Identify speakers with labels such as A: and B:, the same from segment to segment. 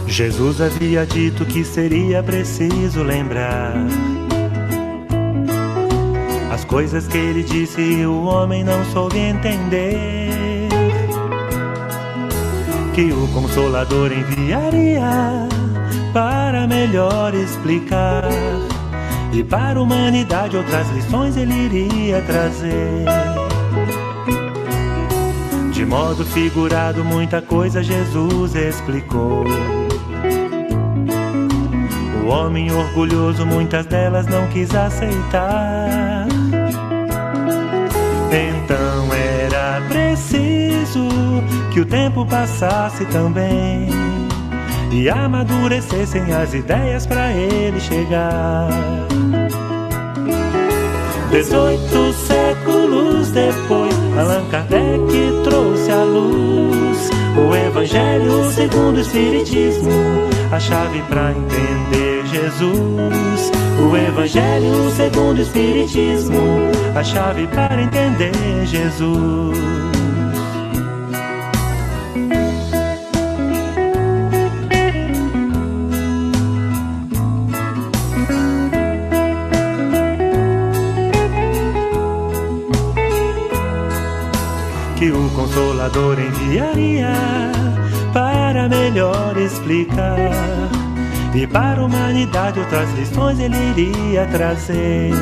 A: Jesus havia dito que seria preciso lembrar as coisas que ele disse e o homem não soube entender, que o Consolador enviaria para melhor explicar, e para a humanidade outras lições ele iria trazer. De modo figurado muita coisa Jesus explicou. O homem orgulhoso muitas delas não quis aceitar. Então era preciso que o tempo passasse também e amadurecessem as ideias para ele chegar. 18 séculos depois, Allan Kardec trouxe à luz o Evangelho segundo o Espiritismo, a chave para entender Jesus. O Evangelho segundo o Espiritismo, a chave para entender Jesus. Que o Consolador enviaria para melhor explicar, e para a humanidade outras lições ele iria trazer.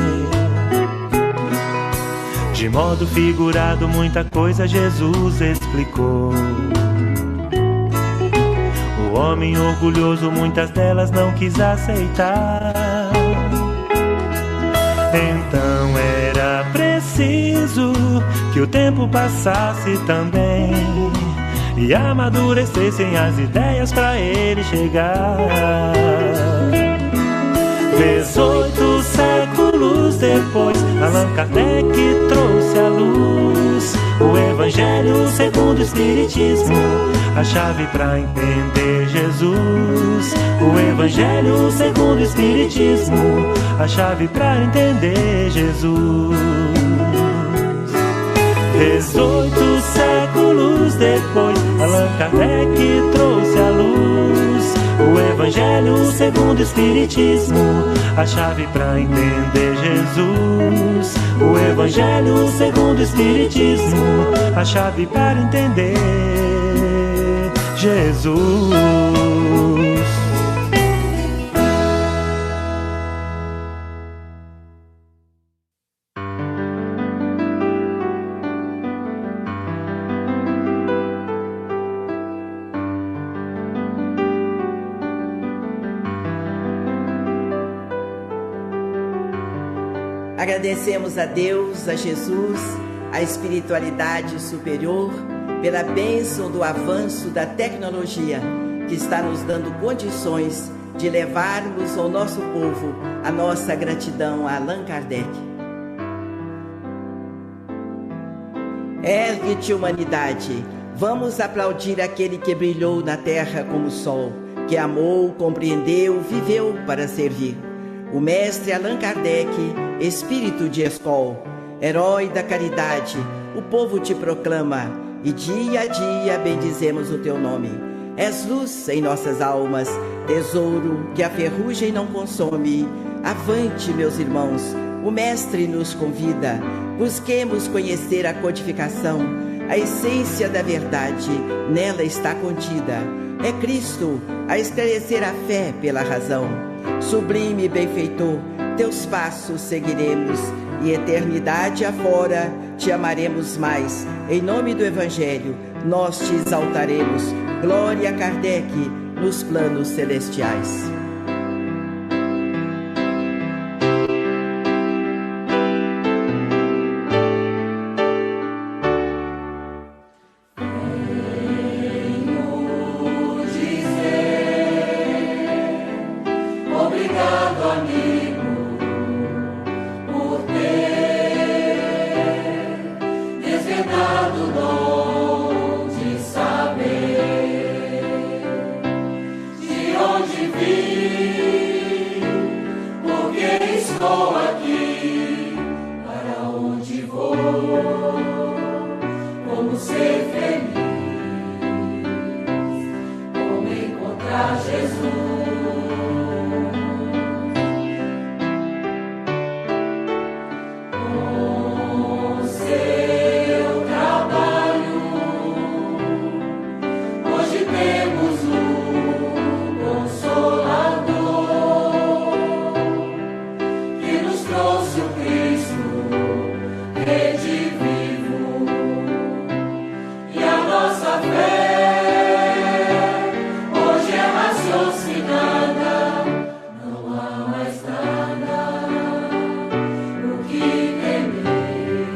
A: De modo figurado muita coisa Jesus explicou. O homem orgulhoso muitas delas não quis aceitar. Então era preciso que o tempo passasse também e amadurecessem as ideias para ele chegar. 18 séculos depois, Allan Kardec trouxe à luz o Evangelho segundo o Espiritismo, a chave para entender Jesus. O Evangelho segundo o Espiritismo, a chave para entender Jesus. 18 séculos depois, Allan Kardec trouxe à luz o Evangelho segundo o Espiritismo, a chave para entender Jesus. O Evangelho segundo o Espiritismo, a chave para entender Jesus.
B: Agradecemos a Deus, a Jesus, a espiritualidade superior, pela bênção do avanço da tecnologia, que está nos dando condições de levarmos ao nosso povo a nossa gratidão a Allan Kardec. Ergue-te, humanidade, vamos aplaudir aquele que brilhou na terra como o sol, que amou, compreendeu, viveu para servir. O mestre Allan Kardec, espírito de escola, herói da caridade, o povo te proclama e dia a dia bendizemos o teu nome. És luz em nossas almas, tesouro que a ferrugem não consome. Avante, meus irmãos, o mestre nos convida, busquemos conhecer a codificação, a essência da verdade, nela está contida. É Cristo a esclarecer a fé pela razão. Sublime benfeitor, teus passos seguiremos e eternidade afora te amaremos mais. Em nome do Evangelho, nós te exaltaremos. Glória a Kardec nos planos celestiais.
C: De onde vim estou aqui, para onde vou, como ser feliz, como encontrar Jesus. Com seu trabalho, hoje temos um Consolador que nos trouxe o Cristo, rede vivo, e a nossa fé hoje é raciocinada. Não há mais nada o que temer,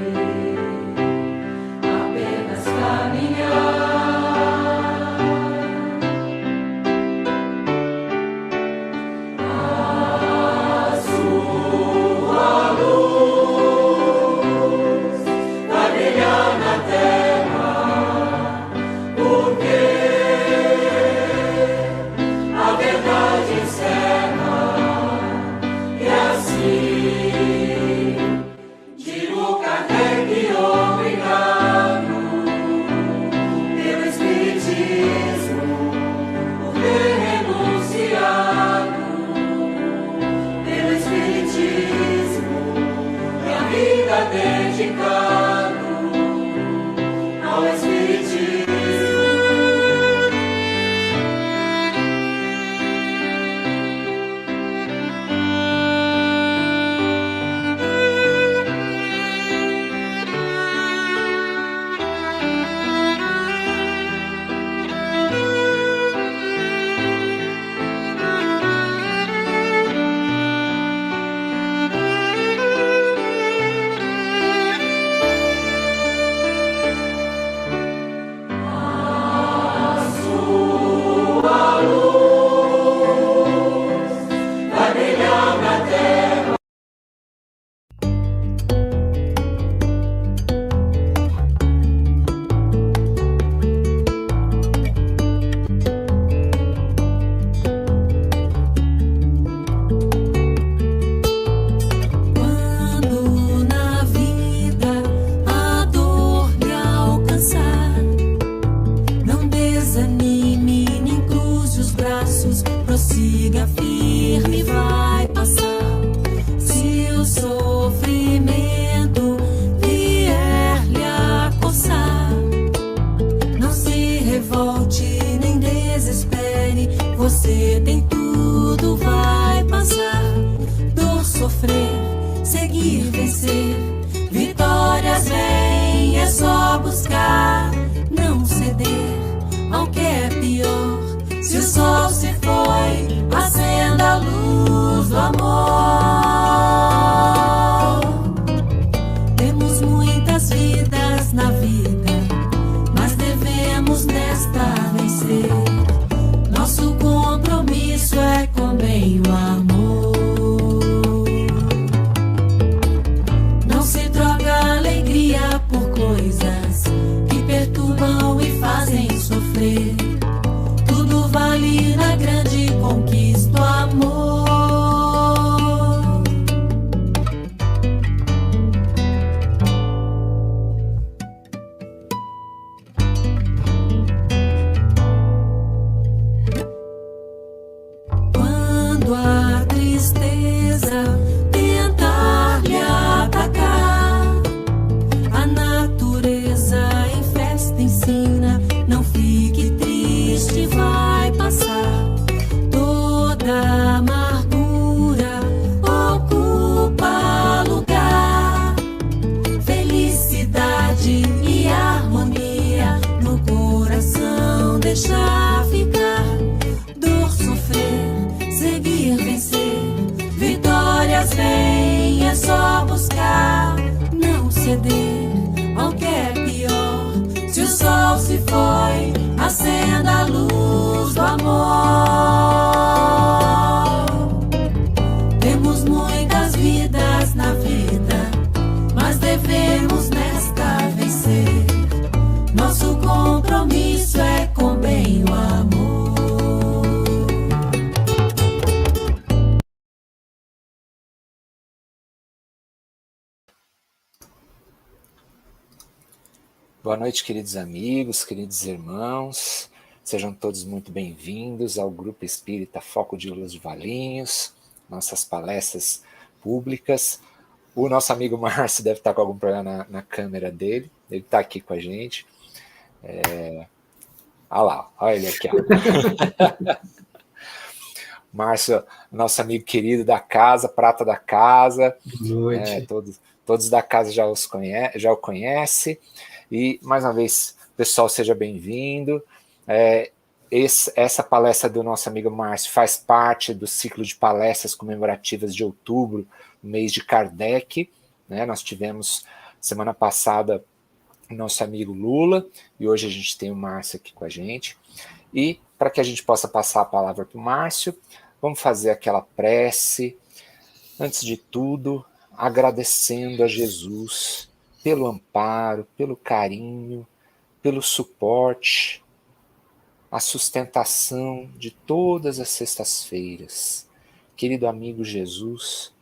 C: apenas caminhar. A sua luz vai brilhar na terra, porque a verdade encerra. E assim, digo Kardec, obrigado pelo Espiritismo, por ter renunciado, pelo Espiritismo, e a vida dedicado ao Espiritismo. A sua luz vai brilhar na terra.
D: Quando na vida a dor lhe alcançar, não desanime nem cruze os braços, prossiga firme, vai passar. Se o sofrimento vier lhe acossar, não se revolte nem desespere, você tem tudo, vai passar. Dor, sofrer, seguir, vencer, vitórias vem, é só buscar, não ceder ao que é pior. Se o sol se foi, acenda a luz do amor. Temos muitas vidas na vida, mas devemos nesta vencer. Nosso compromisso é com bem o amor. Não se troca alegria por coisas que perturbam e fazem sofrer. Tudo vale na grande conquista o amor. Quando a tristeza tentar lhe atacar, a natureza em festa ensina, não fique triste, vai passar. Toda amargura ocupa lugar, felicidade e harmonia no coração deixa ficar. Dor, sofrer, seguir, vencer, vitórias vem, é só buscar, não ceder ao que é pior. Se o sol se foi, acenda a luz do amor. Temos muitas vidas na vida, mas devemos nesta vencer. Nosso compromisso é com bem o amor.
E: Boa noite, queridos amigos, queridos irmãos. Sejam todos muito bem-vindos ao Grupo Espírita Foco de Luz de Valinhos, nossas palestras públicas. O nosso amigo Márcio deve estar com algum problema na câmera dele. Ele está aqui com a gente. Olha ele aqui. Márcio, nosso amigo querido da casa, prata da casa.
F: Boa noite.
E: Todos da casa já o conhecem. E, mais uma vez, pessoal, seja bem-vindo. Essa palestra do nosso amigo Márcio faz parte do ciclo de palestras comemorativas de outubro, no mês de Kardec. Né? Nós tivemos, semana passada, o nosso amigo Lula, e hoje a gente tem o Márcio aqui com a gente. E, para que a gente possa passar a palavra para o Márcio, vamos fazer aquela prece. Antes de tudo, agradecendo a Jesus pelo amparo, pelo carinho, pelo suporte, a sustentação de todas as sextas-feiras. Querido amigo Jesus,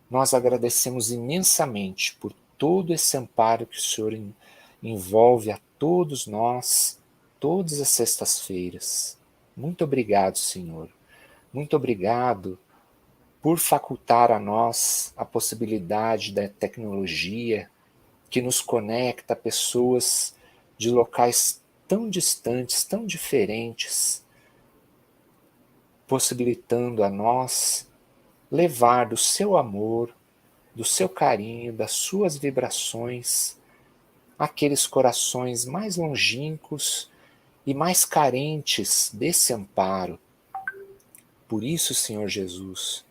E: nós agradecemos imensamente por todo esse amparo que o Senhor envolve a todos nós, todas as sextas-feiras. Muito obrigado, Senhor. Muito obrigado por facultar a nós a possibilidade da tecnologia que nos conecta a pessoas de locais tão distantes, tão diferentes, possibilitando a nós levar do seu amor, do seu carinho, das suas vibrações, aqueles corações mais longínquos e mais carentes desse amparo. Por isso, Senhor Jesus,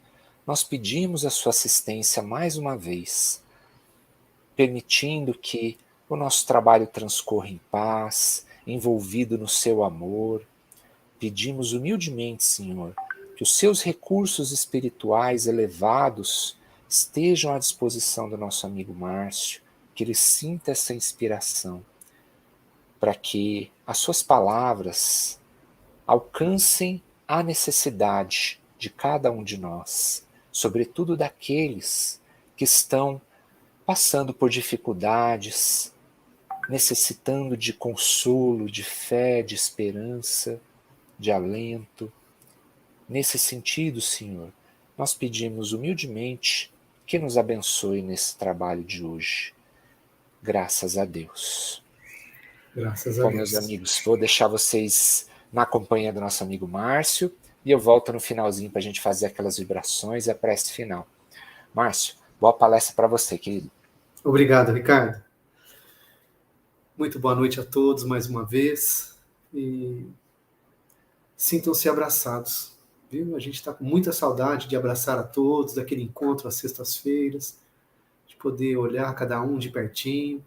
E: nós pedimos a sua assistência mais uma vez, permitindo que o nosso trabalho transcorra em paz, envolvido no seu amor. Pedimos humildemente, Senhor, que os seus recursos espirituais elevados estejam à disposição do nosso amigo Márcio, que ele sinta essa inspiração, para que as suas palavras alcancem a necessidade de cada um de nós, sobretudo daqueles que estão passando por dificuldades, necessitando de consolo, de fé, de esperança, de alento. Nesse sentido, Senhor, nós pedimos humildemente que nos abençoe nesse trabalho de hoje. Graças a Deus.
F: Graças a
E: Bom,
F: Deus.
E: meus amigos, vou deixar vocês na companhia do nosso amigo Márcio e eu volto no finalzinho para a gente fazer aquelas vibrações e a prece final. Márcio, boa palestra para você, querido.
F: Obrigado, Ricardo. Muito boa noite a todos mais uma vez e sintam-se abraçados, viu? A gente está com muita saudade de abraçar a todos, daquele encontro às sextas-feiras, de poder olhar cada um de pertinho,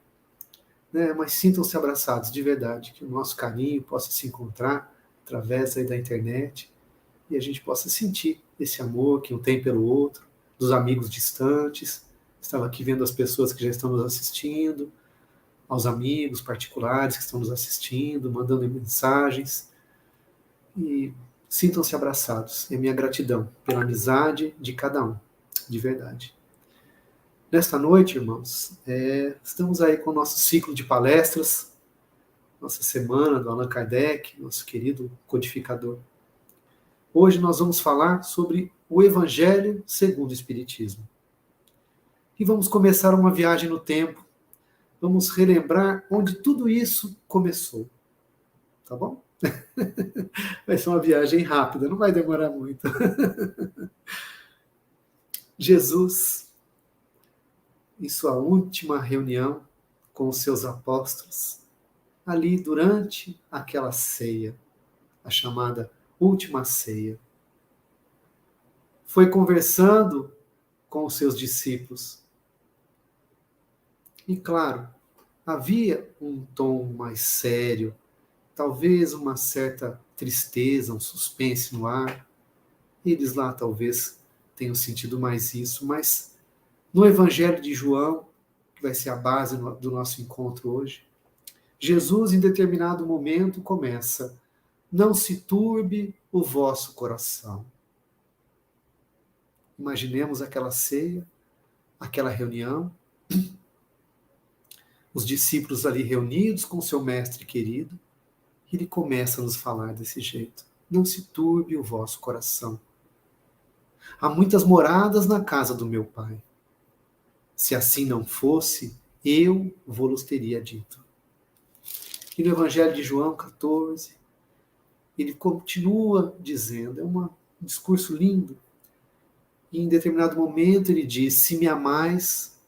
F: né? Mas sintam-se abraçados de verdade, que o nosso carinho possa se encontrar através aí da internet e a gente possa sentir esse amor que um tem pelo outro, dos amigos distantes. Estava aqui vendo as pessoas que já estão nos assistindo, aos amigos particulares que estão nos assistindo, mandando mensagens. E sintam-se abraçados. É minha gratidão pela amizade de cada um, de verdade. Nesta noite, irmãos, estamos aí com o nosso ciclo de palestras, nossa semana do Allan Kardec, nosso querido codificador. Hoje nós vamos falar sobre o Evangelho segundo o Espiritismo. E vamos começar uma viagem no tempo. Vamos relembrar onde tudo isso começou. Tá bom? Vai ser uma viagem rápida, não vai demorar muito. Jesus, em sua última reunião com os seus apóstolos, ali durante aquela ceia, a chamada última ceia, foi conversando com os seus discípulos. E claro, havia um tom mais sério, talvez uma certa tristeza, um suspense no ar. Eles lá talvez tenham sentido mais isso, mas no Evangelho de João, que vai ser a base do nosso encontro hoje, Jesus, em determinado momento, começa: não se turbe o vosso coração. Imaginemos aquela ceia, aquela reunião. os discípulos ali reunidos com seu mestre querido, ele começa a nos falar desse jeito. Não se turbe o vosso coração. Há muitas moradas na casa do meu Pai. Se assim não fosse, eu vos teria dito. E no Evangelho de João 14, ele continua dizendo, é um discurso lindo, e em determinado momento ele diz, se me amais,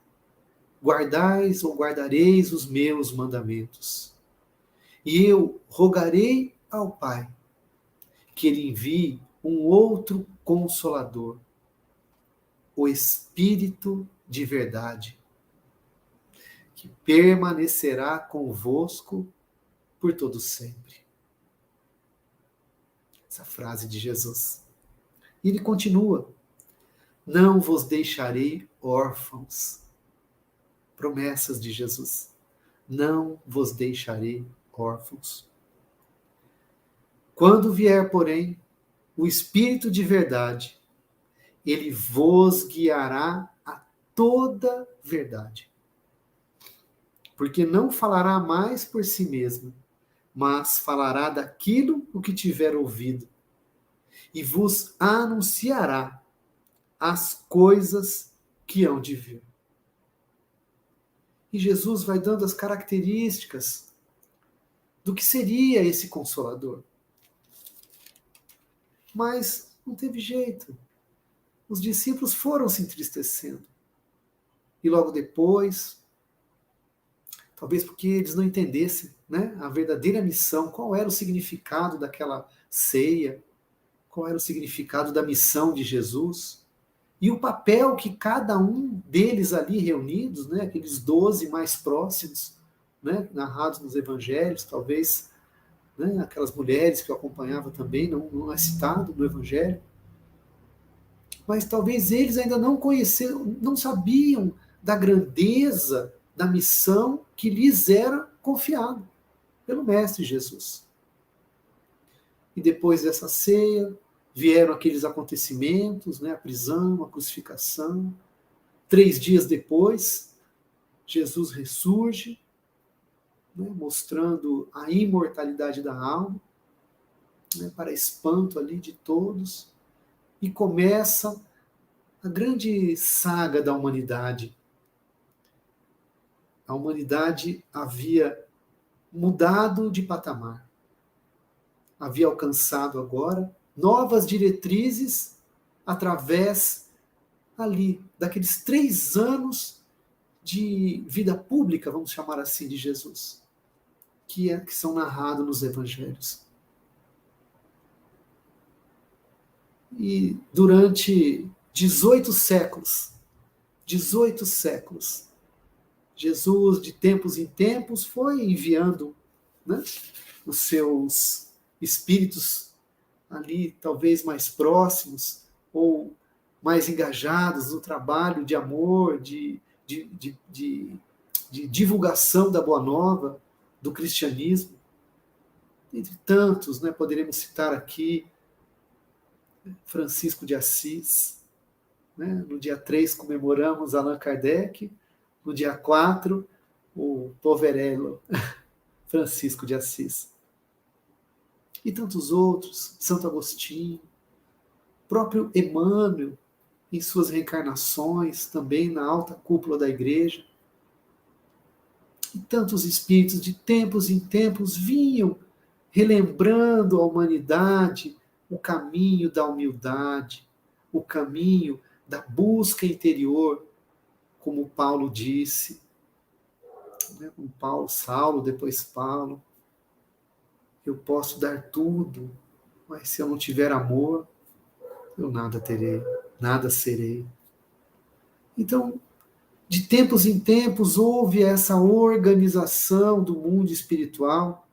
F: guardais ou guardareis os meus mandamentos. E eu rogarei ao Pai que ele envie um outro Consolador, o Espírito de verdade, que permanecerá convosco por todo sempre. Essa frase de Jesus. E ele continua, não vos deixarei órfãos. Promessas de Jesus. Não vos deixarei órfãos. Quando vier, porém, o Espírito de verdade, ele vos guiará a toda verdade. Porque não falará mais por si mesmo, mas falará daquilo o que tiver ouvido, e vos anunciará as coisas que hão de vir. E Jesus vai dando as características do que seria esse Consolador. Mas não teve jeito. Os discípulos foram se entristecendo. E logo depois, talvez porque eles não entendessem, né, a verdadeira missão, qual era o significado daquela ceia, qual era o significado da missão de Jesus, e o papel que cada um deles ali reunidos, né, aqueles 12 mais próximos, né, narrados nos evangelhos, talvez, né, aquelas mulheres que eu acompanhava também, não é citado no evangelho, mas talvez eles ainda não conheciam, não sabiam da grandeza da missão que lhes era confiada pelo Mestre Jesus. E depois dessa ceia, vieram aqueles acontecimentos, né, a prisão, a crucificação. 3 dias depois, Jesus ressurge, né, mostrando a imortalidade da alma, né, para espanto ali de todos, e começa a grande saga da humanidade. A humanidade havia mudado de patamar, havia alcançado agora novas diretrizes através ali daqueles 3 anos de vida pública, vamos chamar assim, de Jesus, que são narrados nos evangelhos. E durante 18 séculos, Jesus, de tempos em tempos, foi enviando, né, os seus espíritos ali, talvez mais próximos, ou mais engajados no trabalho de amor, de divulgação da Boa Nova, do cristianismo. Entre tantos, né, poderemos citar aqui Francisco de Assis, né? No dia 3 comemoramos Allan Kardec, no dia 4 o Poverello, Francisco de Assis. E tantos outros, Santo Agostinho, próprio Emmanuel, em suas reencarnações, também na alta cúpula da igreja. E tantos espíritos de tempos em tempos vinham relembrando a humanidade o caminho da humildade, o caminho da busca interior, como Paulo disse, né? Saulo, depois Paulo, eu posso dar tudo, mas se eu não tiver amor, eu nada terei, nada serei. Então, de tempos em tempos, houve essa organização do mundo espiritual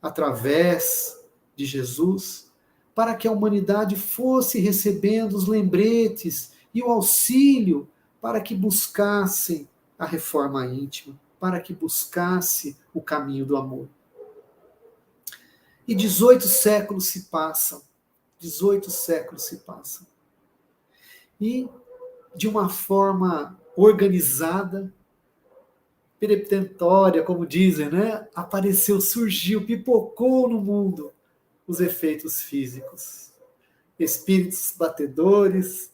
F: através de Jesus, para que a humanidade fosse recebendo os lembretes e o auxílio para que buscassem a reforma íntima, para que buscasse o caminho do amor. E 18 séculos se passam, 18 séculos se passam. E, de uma forma organizada, peremptória, como dizem, né? Apareceu, surgiu, pipocou no mundo os efeitos físicos. Espíritos batedores,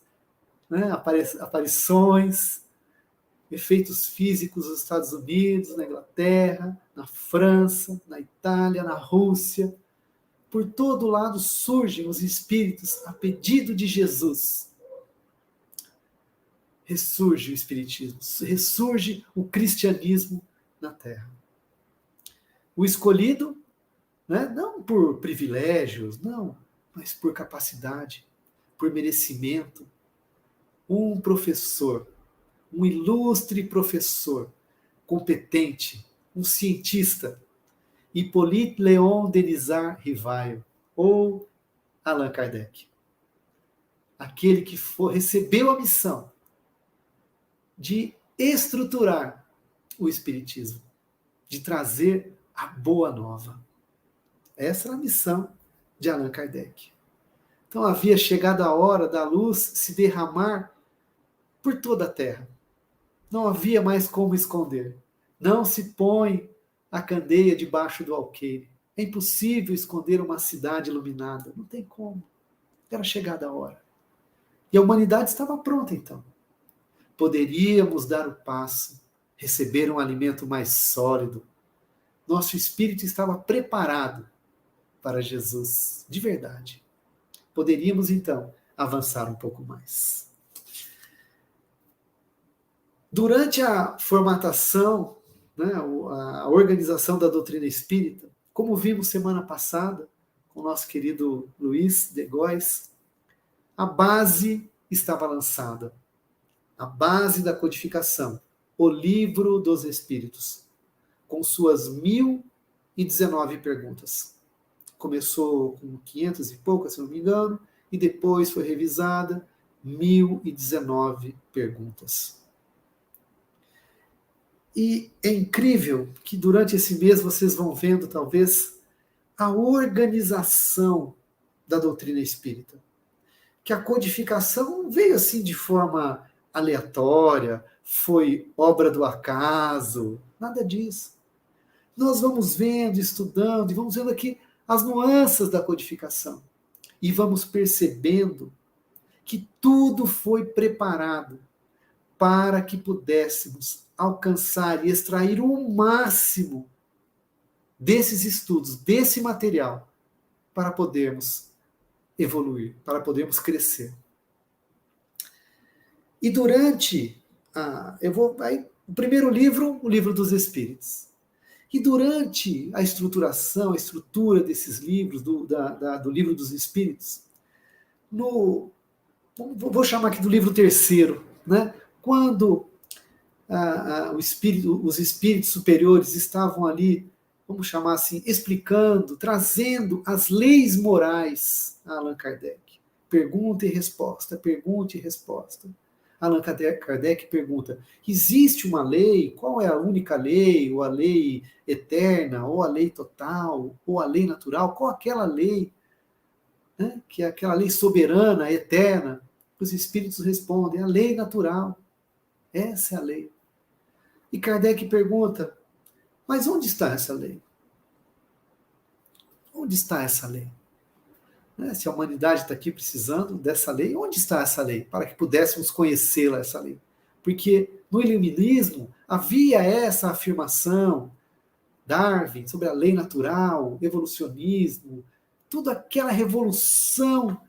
F: né? Aparições, efeitos físicos nos Estados Unidos, na Inglaterra, na França, na Itália, na Rússia. Por todo lado surgem os espíritos a pedido de Jesus. Ressurge o espiritismo, ressurge o cristianismo na Terra. O escolhido, né, não por privilégios, não, mas por capacidade, por merecimento. Um professor, um ilustre professor, competente, um cientista, Hippolyte Léon Denisard Rivail, ou Allan Kardec. Aquele que recebeu a missão de estruturar o Espiritismo, de trazer a boa nova. Essa era a missão de Allan Kardec. Então havia chegado a hora da luz se derramar por toda a Terra. Não havia mais como esconder. Não se põe a candeia debaixo do alqueire. É impossível esconder uma cidade iluminada. Não tem como. Era chegada a hora. E a humanidade estava pronta, então. Poderíamos dar o passo, receber um alimento mais sólido. Nosso espírito estava preparado para Jesus, de verdade. Poderíamos, então, avançar um pouco mais. Durante a formatação, né, a organização da doutrina espírita, como vimos semana passada, com o nosso querido Luiz de Góes, a base estava lançada. A base da codificação, o Livro dos Espíritos, com suas 1019 perguntas. Começou com 500 e poucas, se não me engano, e depois foi revisada, 1019 perguntas. E é incrível que durante esse mês vocês vão vendo, talvez, a organização da doutrina espírita. Que a codificação não veio assim de forma aleatória, foi obra do acaso, nada disso. Nós vamos vendo, estudando, e vamos vendo aqui as nuances da codificação. E vamos percebendo que tudo foi preparado para que pudéssemos alcançar e extrair o máximo desses estudos, desse material, para podermos evoluir, para podermos crescer. E durante o primeiro livro, o Livro dos Espíritos. E durante a estruturação, a estrutura desses livros, do Livro dos Espíritos, vou chamar aqui do livro terceiro, né? Quando os espíritos superiores estavam ali, vamos chamar assim, explicando, trazendo as leis morais a Allan Kardec. Pergunta e resposta, pergunta e resposta. Allan Kardec pergunta, existe uma lei? Qual é a única lei? Ou a lei eterna? Ou a lei total? Ou a lei natural? Qual aquela lei? Né? Que é aquela lei soberana, eterna. Os espíritos respondem, a lei natural. Essa é a lei. E Kardec pergunta, mas onde está essa lei? Onde está essa lei? Se a humanidade está aqui precisando dessa lei, onde está essa lei? Para que pudéssemos conhecê-la, essa lei. Porque no iluminismo havia essa afirmação, Darwin, sobre a lei natural, evolucionismo, toda aquela revolução,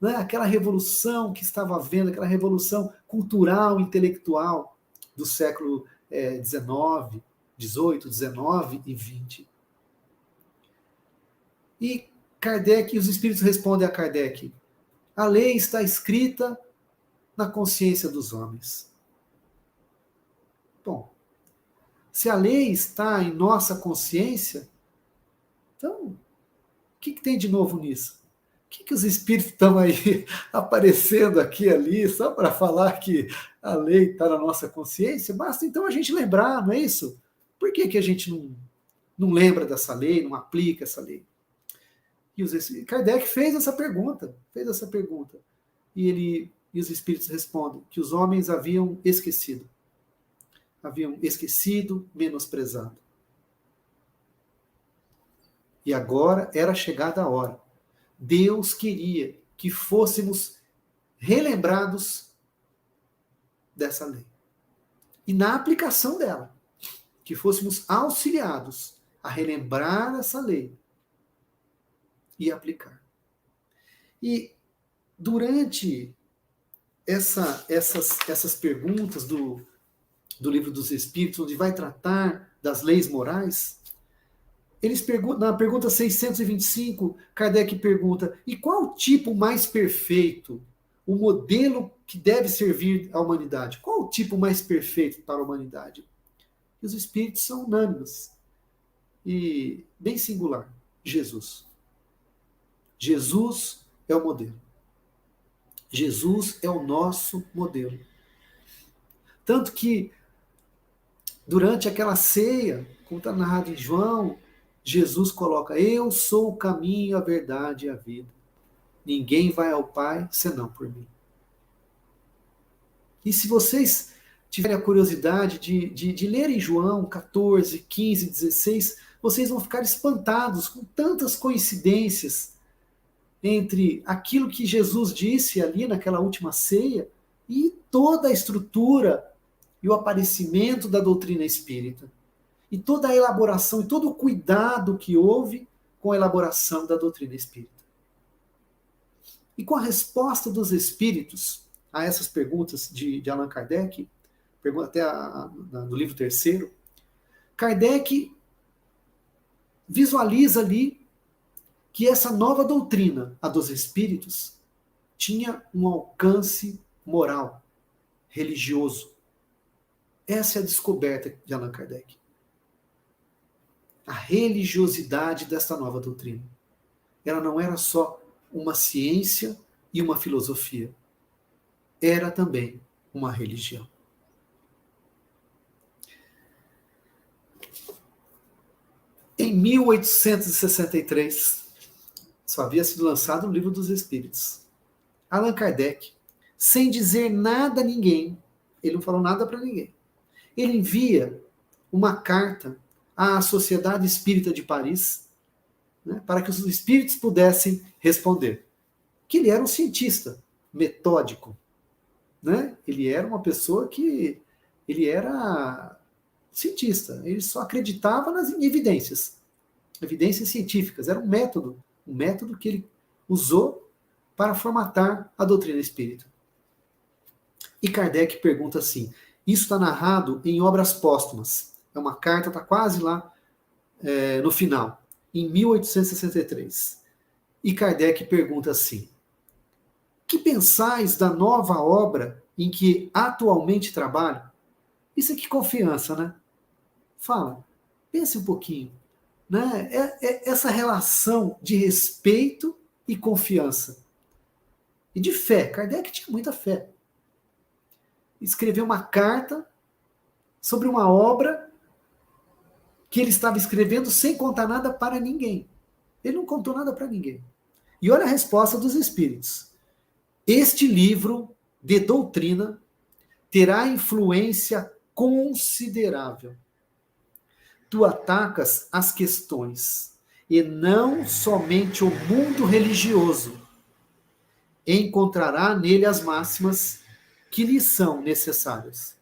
F: né? Aquela revolução que estava havendo, aquela revolução cultural, intelectual do século XIX, XVIII, XIX e XX. E Kardec, os espíritos respondem a Kardec, a lei está escrita na consciência dos homens. Bom, se a lei está em nossa consciência, então, o que tem de novo nisso? O que os espíritos estão aí aparecendo aqui e ali, só para falar que a lei está na nossa consciência? Basta então a gente lembrar, não é isso? Por que a gente não lembra dessa lei, não aplica essa lei? E Kardec fez essa pergunta. E os espíritos respondem que os homens haviam esquecido. haviam esquecido, menosprezado. E agora era chegada a hora. Deus queria que fôssemos relembrados dessa lei. E na aplicação dela, que fôssemos auxiliados a relembrar essa lei e aplicar. E durante essas perguntas do Livro dos Espíritos, onde vai tratar das leis morais, eles perguntam, na pergunta 625, Kardec pergunta: e qual o tipo mais perfeito, o modelo que deve servir à humanidade? Qual o tipo mais perfeito para a humanidade? E os Espíritos são unânimes e bem singular: Jesus. Jesus é o modelo. Jesus é o nosso modelo. Tanto que, durante aquela ceia, como está narrado em João, Jesus coloca: eu sou o caminho, a verdade e a vida. Ninguém vai ao Pai senão por mim. E se vocês tiverem a curiosidade de lerem João 14, 15, 16, vocês vão ficar espantados com tantas coincidências entre aquilo que Jesus disse ali naquela última ceia e toda a estrutura e o aparecimento da doutrina espírita. E toda a elaboração e todo o cuidado que houve com a elaboração da doutrina espírita. E com a resposta dos espíritos a essas perguntas de Allan Kardec, até no livro 3º, Kardec visualiza ali que essa nova doutrina, a dos espíritos, tinha um alcance moral, religioso. Essa é a descoberta de Allan Kardec. A religiosidade desta nova doutrina. Ela não era só uma ciência e uma filosofia. Era também uma religião. Em 1863, só havia sido lançado o Livro dos Espíritos. Allan Kardec, sem dizer nada a ninguém, ele não falou nada para ninguém, ele envia uma carta à Sociedade Espírita de Paris, né, para que os espíritos pudessem responder. Que ele era um cientista metódico, né? Ele era uma pessoa que ele era cientista, ele só acreditava nas evidências científicas, era um método que ele usou para formatar a doutrina espírita. E Kardec pergunta assim, isso está narrado em Obras Póstumas, é uma carta, está quase lá no final, em 1863. E Kardec pergunta assim, que pensais da nova obra em que atualmente trabalho? Isso é que confiança, né? Fala, pense um pouquinho. Né? Essa relação de respeito e confiança. E de fé. Kardec tinha muita fé. Escreveu uma carta sobre uma obra que ele estava escrevendo sem contar nada para ninguém. Ele não contou nada para ninguém. E olha a resposta dos espíritos. Este livro de doutrina terá influência considerável. Tu atacas as questões, e não somente o mundo religioso. Encontrará nele as máximas que lhe são necessárias.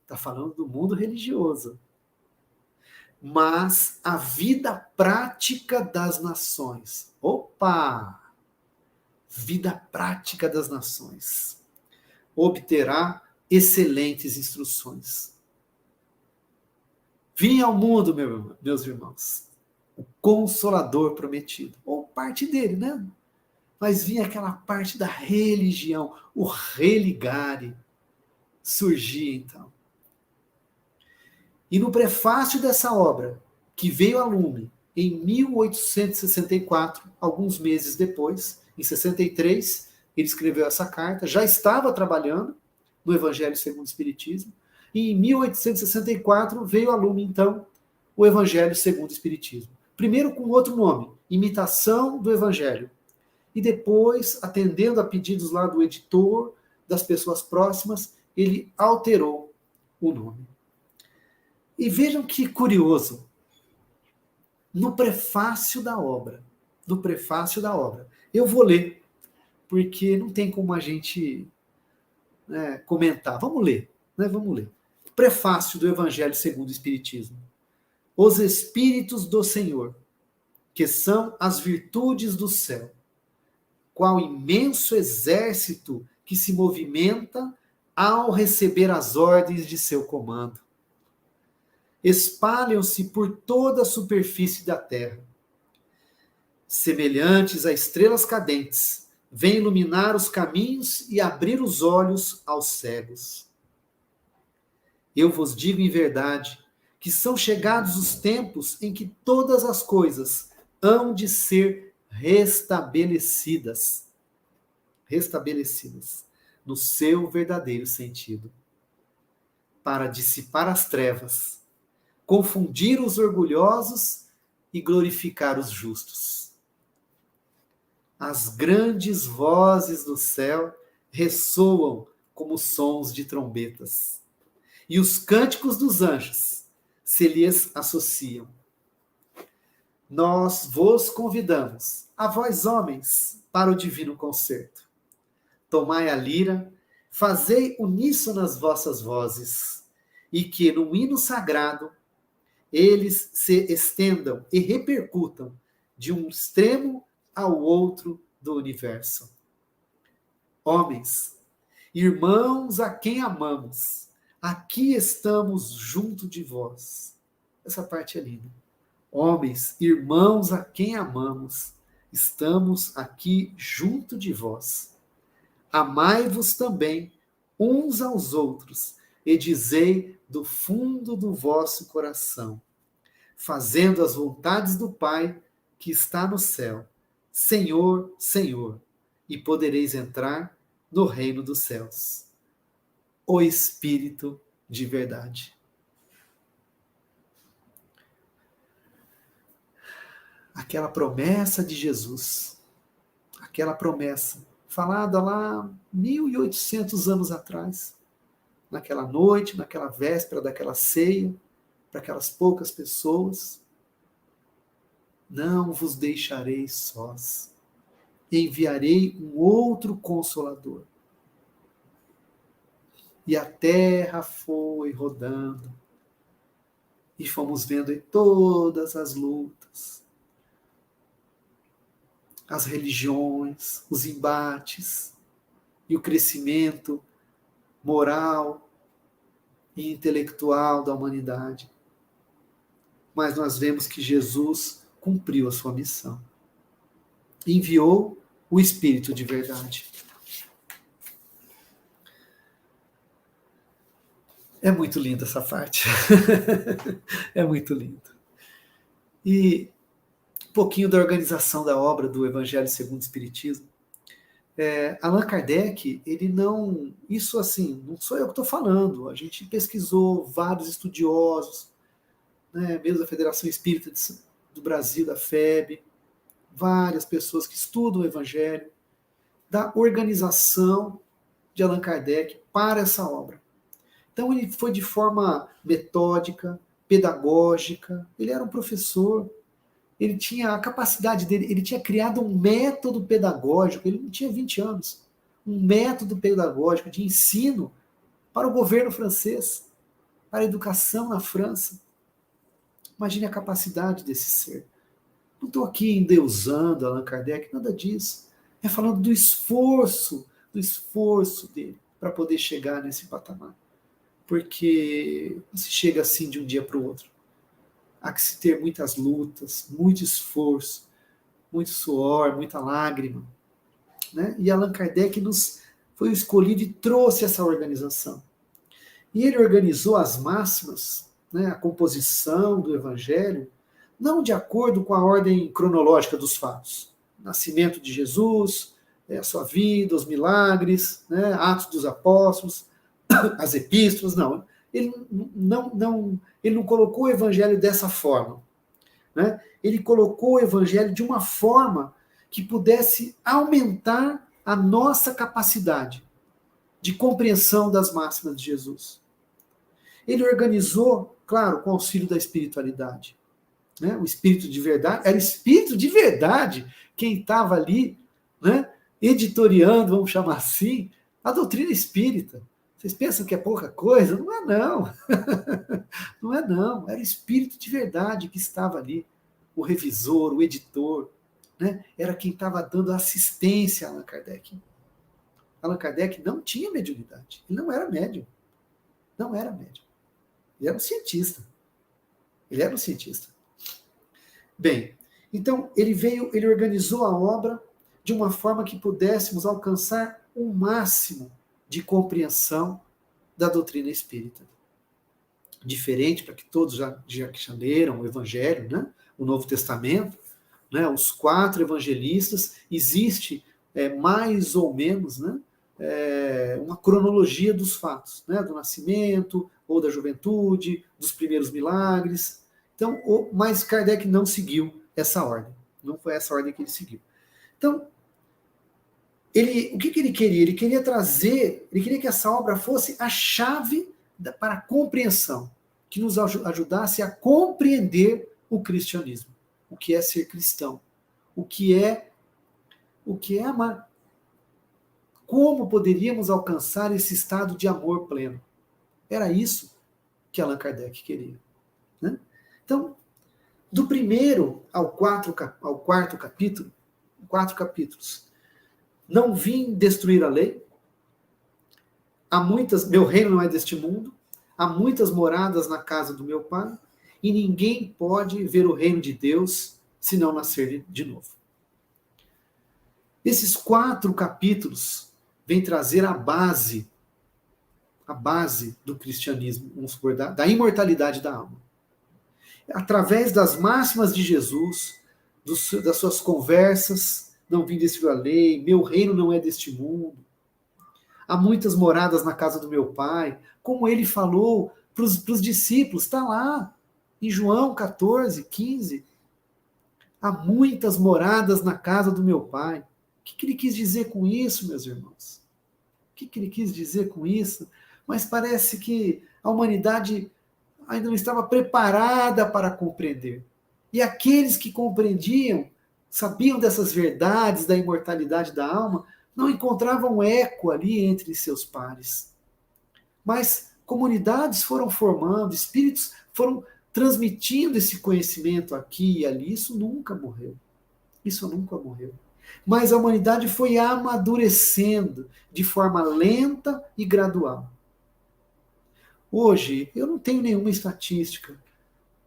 F: Está falando do mundo religioso. Mas a vida prática das nações. Opa! Vida prática das nações. Obterá excelentes instruções. Vinha ao mundo, meus irmãos, o Consolador prometido. Ou parte dele, né? Mas vinha aquela parte da religião, o religare, surgia então. E no prefácio dessa obra, que veio a lume em 1864, alguns meses depois, em 63, ele escreveu essa carta, já estava trabalhando no Evangelho segundo o Espiritismo, e em 1864 veio a lume, então, o Evangelho segundo o Espiritismo. Primeiro com outro nome, Imitação do Evangelho. E depois, atendendo a pedidos lá do editor, das pessoas próximas, ele alterou o nome. E vejam que curioso, no prefácio da obra, eu vou ler, porque não tem como a gente comentar. Vamos ler, né? Vamos ler. Prefácio do Evangelho segundo o Espiritismo. Os Espíritos do Senhor, que são as virtudes do céu, qual imenso exército que se movimenta ao receber as ordens de seu comando. Espalham-se por toda a superfície da terra. Semelhantes a estrelas cadentes, vêm iluminar os caminhos e abrir os olhos aos cegos. Eu vos digo em verdade que são chegados os tempos em que todas as coisas hão de ser restabelecidas no seu verdadeiro sentido, para dissipar as trevas, confundir os orgulhosos e glorificar os justos. As grandes vozes do céu ressoam como sons de trombetas, e os cânticos dos anjos se lhes associam. Nós vos convidamos, a vós homens, para o divino concerto. Tomai a lira, fazei uníssonas vossas vozes, e que no hino sagrado eles se estendam e repercutam de um extremo ao outro do universo. Homens, irmãos a quem amamos, aqui estamos junto de vós. Essa parte é linda. Homens, irmãos a quem amamos, estamos aqui junto de vós. Amai-vos também uns aos outros e dizei do fundo do vosso coração, fazendo as vontades do Pai que está no céu. Senhor, Senhor, e podereis entrar no reino dos céus. O Espírito de verdade. Aquela promessa de Jesus, aquela promessa falada lá 1800 anos atrás, naquela noite, naquela véspera daquela ceia, para aquelas poucas pessoas. Não vos deixarei sós, enviarei um outro Consolador. E a terra foi rodando, e fomos vendo em todas as lutas, as religiões, os embates, e o crescimento moral e intelectual da humanidade. Mas nós vemos que Jesus cumpriu a sua missão. Enviou o Espírito de verdade. É muito linda essa parte. É muito lindo. E um pouquinho da organização da obra do Evangelho segundo o Espiritismo. Allan Kardec, ele não... Isso, assim, não sou eu que estou falando. A gente pesquisou vários estudiosos, né, mesmo da Federação Espírita do Brasil, da FEB, várias pessoas que estudam o Evangelho, da organização de Allan Kardec para essa obra. Então, ele foi de forma metódica, pedagógica, ele era um professor, ele tinha a capacidade dele, ele tinha criado um método pedagógico, ele não tinha 20 anos, um método pedagógico de ensino para o governo francês, para a educação na França. Imagine a capacidade desse ser. Não estou aqui endeusando Allan Kardec, nada disso. É falando do esforço dele para poder chegar nesse patamar. Porque não se chega assim de um dia para o outro. Há que se ter muitas lutas, muito esforço, muito suor, muita lágrima. Né? E Allan Kardec foi escolhido e trouxe essa organização. E ele organizou as máximas, né, a composição do Evangelho, não de acordo com a ordem cronológica dos fatos. Nascimento de Jesus, a sua vida, os milagres, né, Atos dos Apóstolos, as epístolas, não. Ele não colocou o Evangelho dessa forma. Né? Ele colocou o Evangelho de uma forma que pudesse aumentar a nossa capacidade de compreensão das máximas de Jesus. Ele organizou claro, com o auxílio da espiritualidade. Né? O espírito de verdade, era espírito de verdade quem estava ali, né, editoriando, vamos chamar assim, a doutrina espírita. Vocês pensam que é pouca coisa? Não é não. Não é não. Era o espírito de verdade que estava ali. O revisor, o editor, né? Era quem estava dando assistência a Allan Kardec. Allan Kardec não tinha mediunidade. Ele não era médium. Não era médium. Ele era um cientista. Ele era um cientista. Bem, então ele organizou a obra de uma forma que pudéssemos alcançar o máximo de compreensão da doutrina espírita. Diferente, para que todos já leram o Evangelho, né? O Novo Testamento, né? Os 4 evangelistas, existe mais ou menos, né? Uma cronologia dos fatos, né? Do nascimento, ou da juventude, dos primeiros milagres. Então, mas Kardec não seguiu essa ordem. Não foi essa ordem que ele seguiu. Então, o que ele queria? Ele queria que essa obra fosse a chave para a compreensão, que nos ajudasse a compreender o cristianismo, o que é ser cristão, o que é amar. Como poderíamos alcançar esse estado de amor pleno? Era isso que Allan Kardec queria. Né? Então, do 1º ao 4º capítulo, 4 capítulos, não vim destruir a lei, meu reino não é deste mundo, há muitas moradas na casa do meu Pai, e ninguém pode ver o reino de Deus se não nascer de novo. Esses 4 capítulos vêm trazer a base do cristianismo, vamos supor, da imortalidade da alma. Através das máximas de Jesus, das suas conversas, não vim destruir a lei, meu reino não é deste mundo. Há muitas moradas na casa do meu Pai, como ele falou para os discípulos, está lá, em João 14, 15. Há muitas moradas na casa do meu Pai. O que ele quis dizer com isso, meus irmãos? O que ele quis dizer com isso? Mas parece que a humanidade ainda não estava preparada para compreender. E aqueles que compreendiam, sabiam dessas verdades da imortalidade da alma, não encontravam eco ali entre seus pares. Mas comunidades foram formando, espíritos foram transmitindo esse conhecimento aqui e ali. Isso nunca morreu. Isso nunca morreu. Mas a humanidade foi amadurecendo de forma lenta e gradual. Hoje, eu não tenho nenhuma estatística,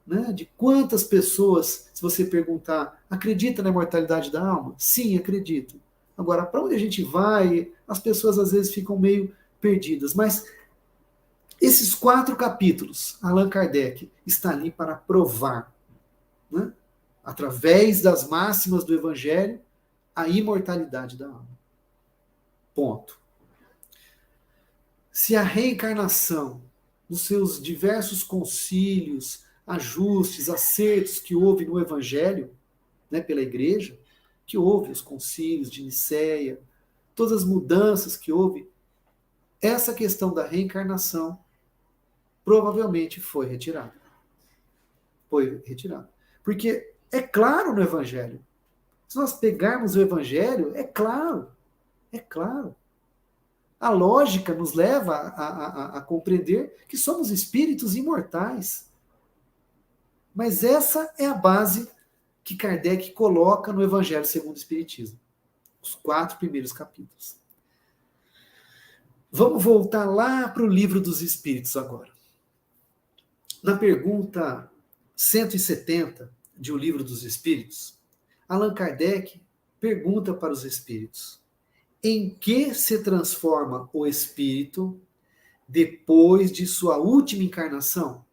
F: né, de quantas pessoas, se você perguntar, acredita na imortalidade da alma? Sim, acredito. Agora, para onde a gente vai, as pessoas às vezes ficam meio perdidas. Mas esses 4 capítulos, Allan Kardec está ali para provar, né, através das máximas do Evangelho, a imortalidade da alma. Ponto. Se a reencarnação, nos seus diversos concílios, ajustes, acertos que houve no Evangelho, né, pela Igreja, que houve os concílios de Nicéia, todas as mudanças que houve, essa questão da reencarnação provavelmente foi retirada. Foi retirada. Porque é claro no Evangelho. Se nós pegarmos o Evangelho, é claro. É claro. A lógica nos leva a compreender que somos espíritos imortais. Mas essa é a base que Kardec coloca no Evangelho segundo o Espiritismo. Os 4 primeiros capítulos. Vamos voltar lá para o Livro dos Espíritos agora. Na pergunta 170 de O Livro dos Espíritos, Allan Kardec pergunta para os espíritos: em que se transforma o espírito depois de sua última encarnação?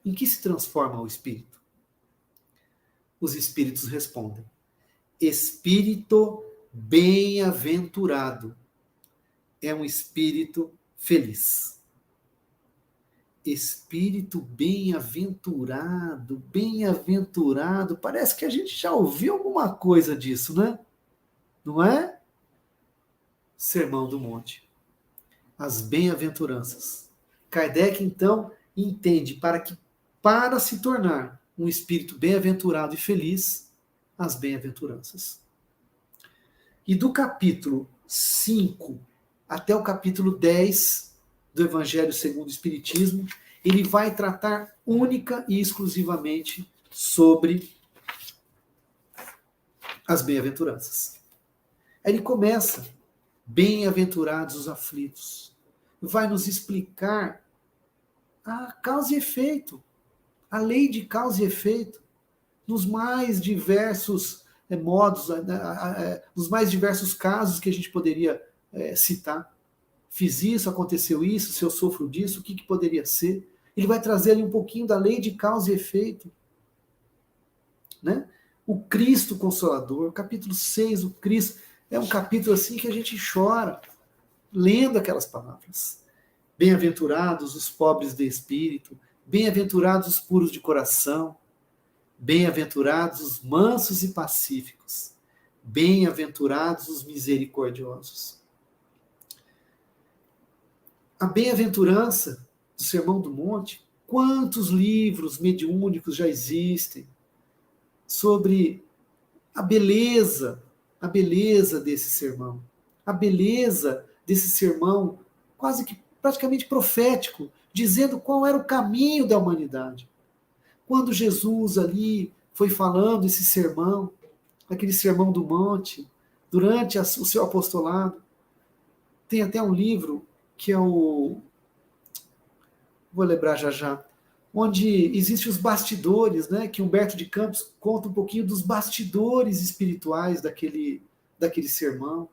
F: Em que se transforma o espírito? Os espíritos respondem: espírito bem-aventurado. É um espírito feliz. Espírito bem-aventurado, bem-aventurado. Parece que a gente já ouviu alguma coisa disso, né? Não é? Sermão do Monte. As bem-aventuranças. Kardec, então, entende para se tornar um espírito bem-aventurado e feliz, as bem-aventuranças. E do capítulo 5 até o capítulo 10 do Evangelho segundo o Espiritismo, ele vai tratar única e exclusivamente sobre as bem-aventuranças. Aí ele começa, bem-aventurados os aflitos. Vai nos explicar a causa e efeito, a lei de causa e efeito, nos mais diversos modos, nos mais diversos casos que a gente poderia citar. Fiz isso, aconteceu isso, se eu sofro disso, o que poderia ser? Ele vai trazer ali um pouquinho da lei de causa e efeito. Né? O Cristo Consolador, capítulo 6, o Cristo, é um capítulo assim que a gente chora, lendo aquelas palavras. Bem-aventurados os pobres de espírito, bem-aventurados os puros de coração, bem-aventurados os mansos e pacíficos, bem-aventurados os misericordiosos. A bem-aventurança do Sermão do Monte, quantos livros mediúnicos já existem sobre a beleza desse sermão, a beleza desse sermão quase que praticamente profético, dizendo qual era o caminho da humanidade. Quando Jesus ali foi falando esse sermão, aquele Sermão do Monte, durante o seu apostolado, tem até um livro que é vou lembrar já, onde existem os bastidores, né, que Humberto de Campos conta um pouquinho dos bastidores espirituais daquele sermão,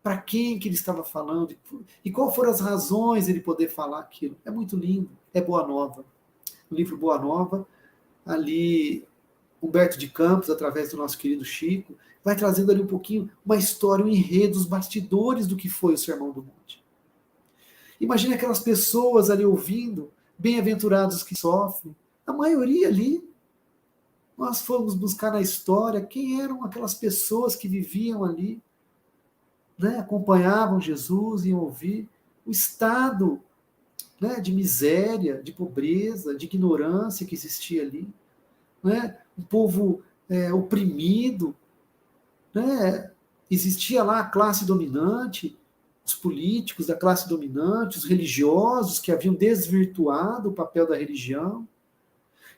F: para quem que ele estava falando, e qual foram as razões de ele poder falar aquilo. É muito lindo, é Boa Nova. O livro Boa Nova, ali, Humberto de Campos, através do nosso querido Chico, vai trazendo ali um pouquinho uma história, um enredo, os bastidores do que foi o Sermão do Monte. Imagina aquelas pessoas ali ouvindo, bem-aventurados que sofrem. A maioria ali, nós fomos buscar na história quem eram aquelas pessoas que viviam ali, né, acompanhavam Jesus, iam ouvir o estado, né, de miséria, de pobreza, de ignorância que existia ali. Né, um povo oprimido. Né, existia lá a classe dominante, os políticos da classe dominante, os religiosos que haviam desvirtuado o papel da religião.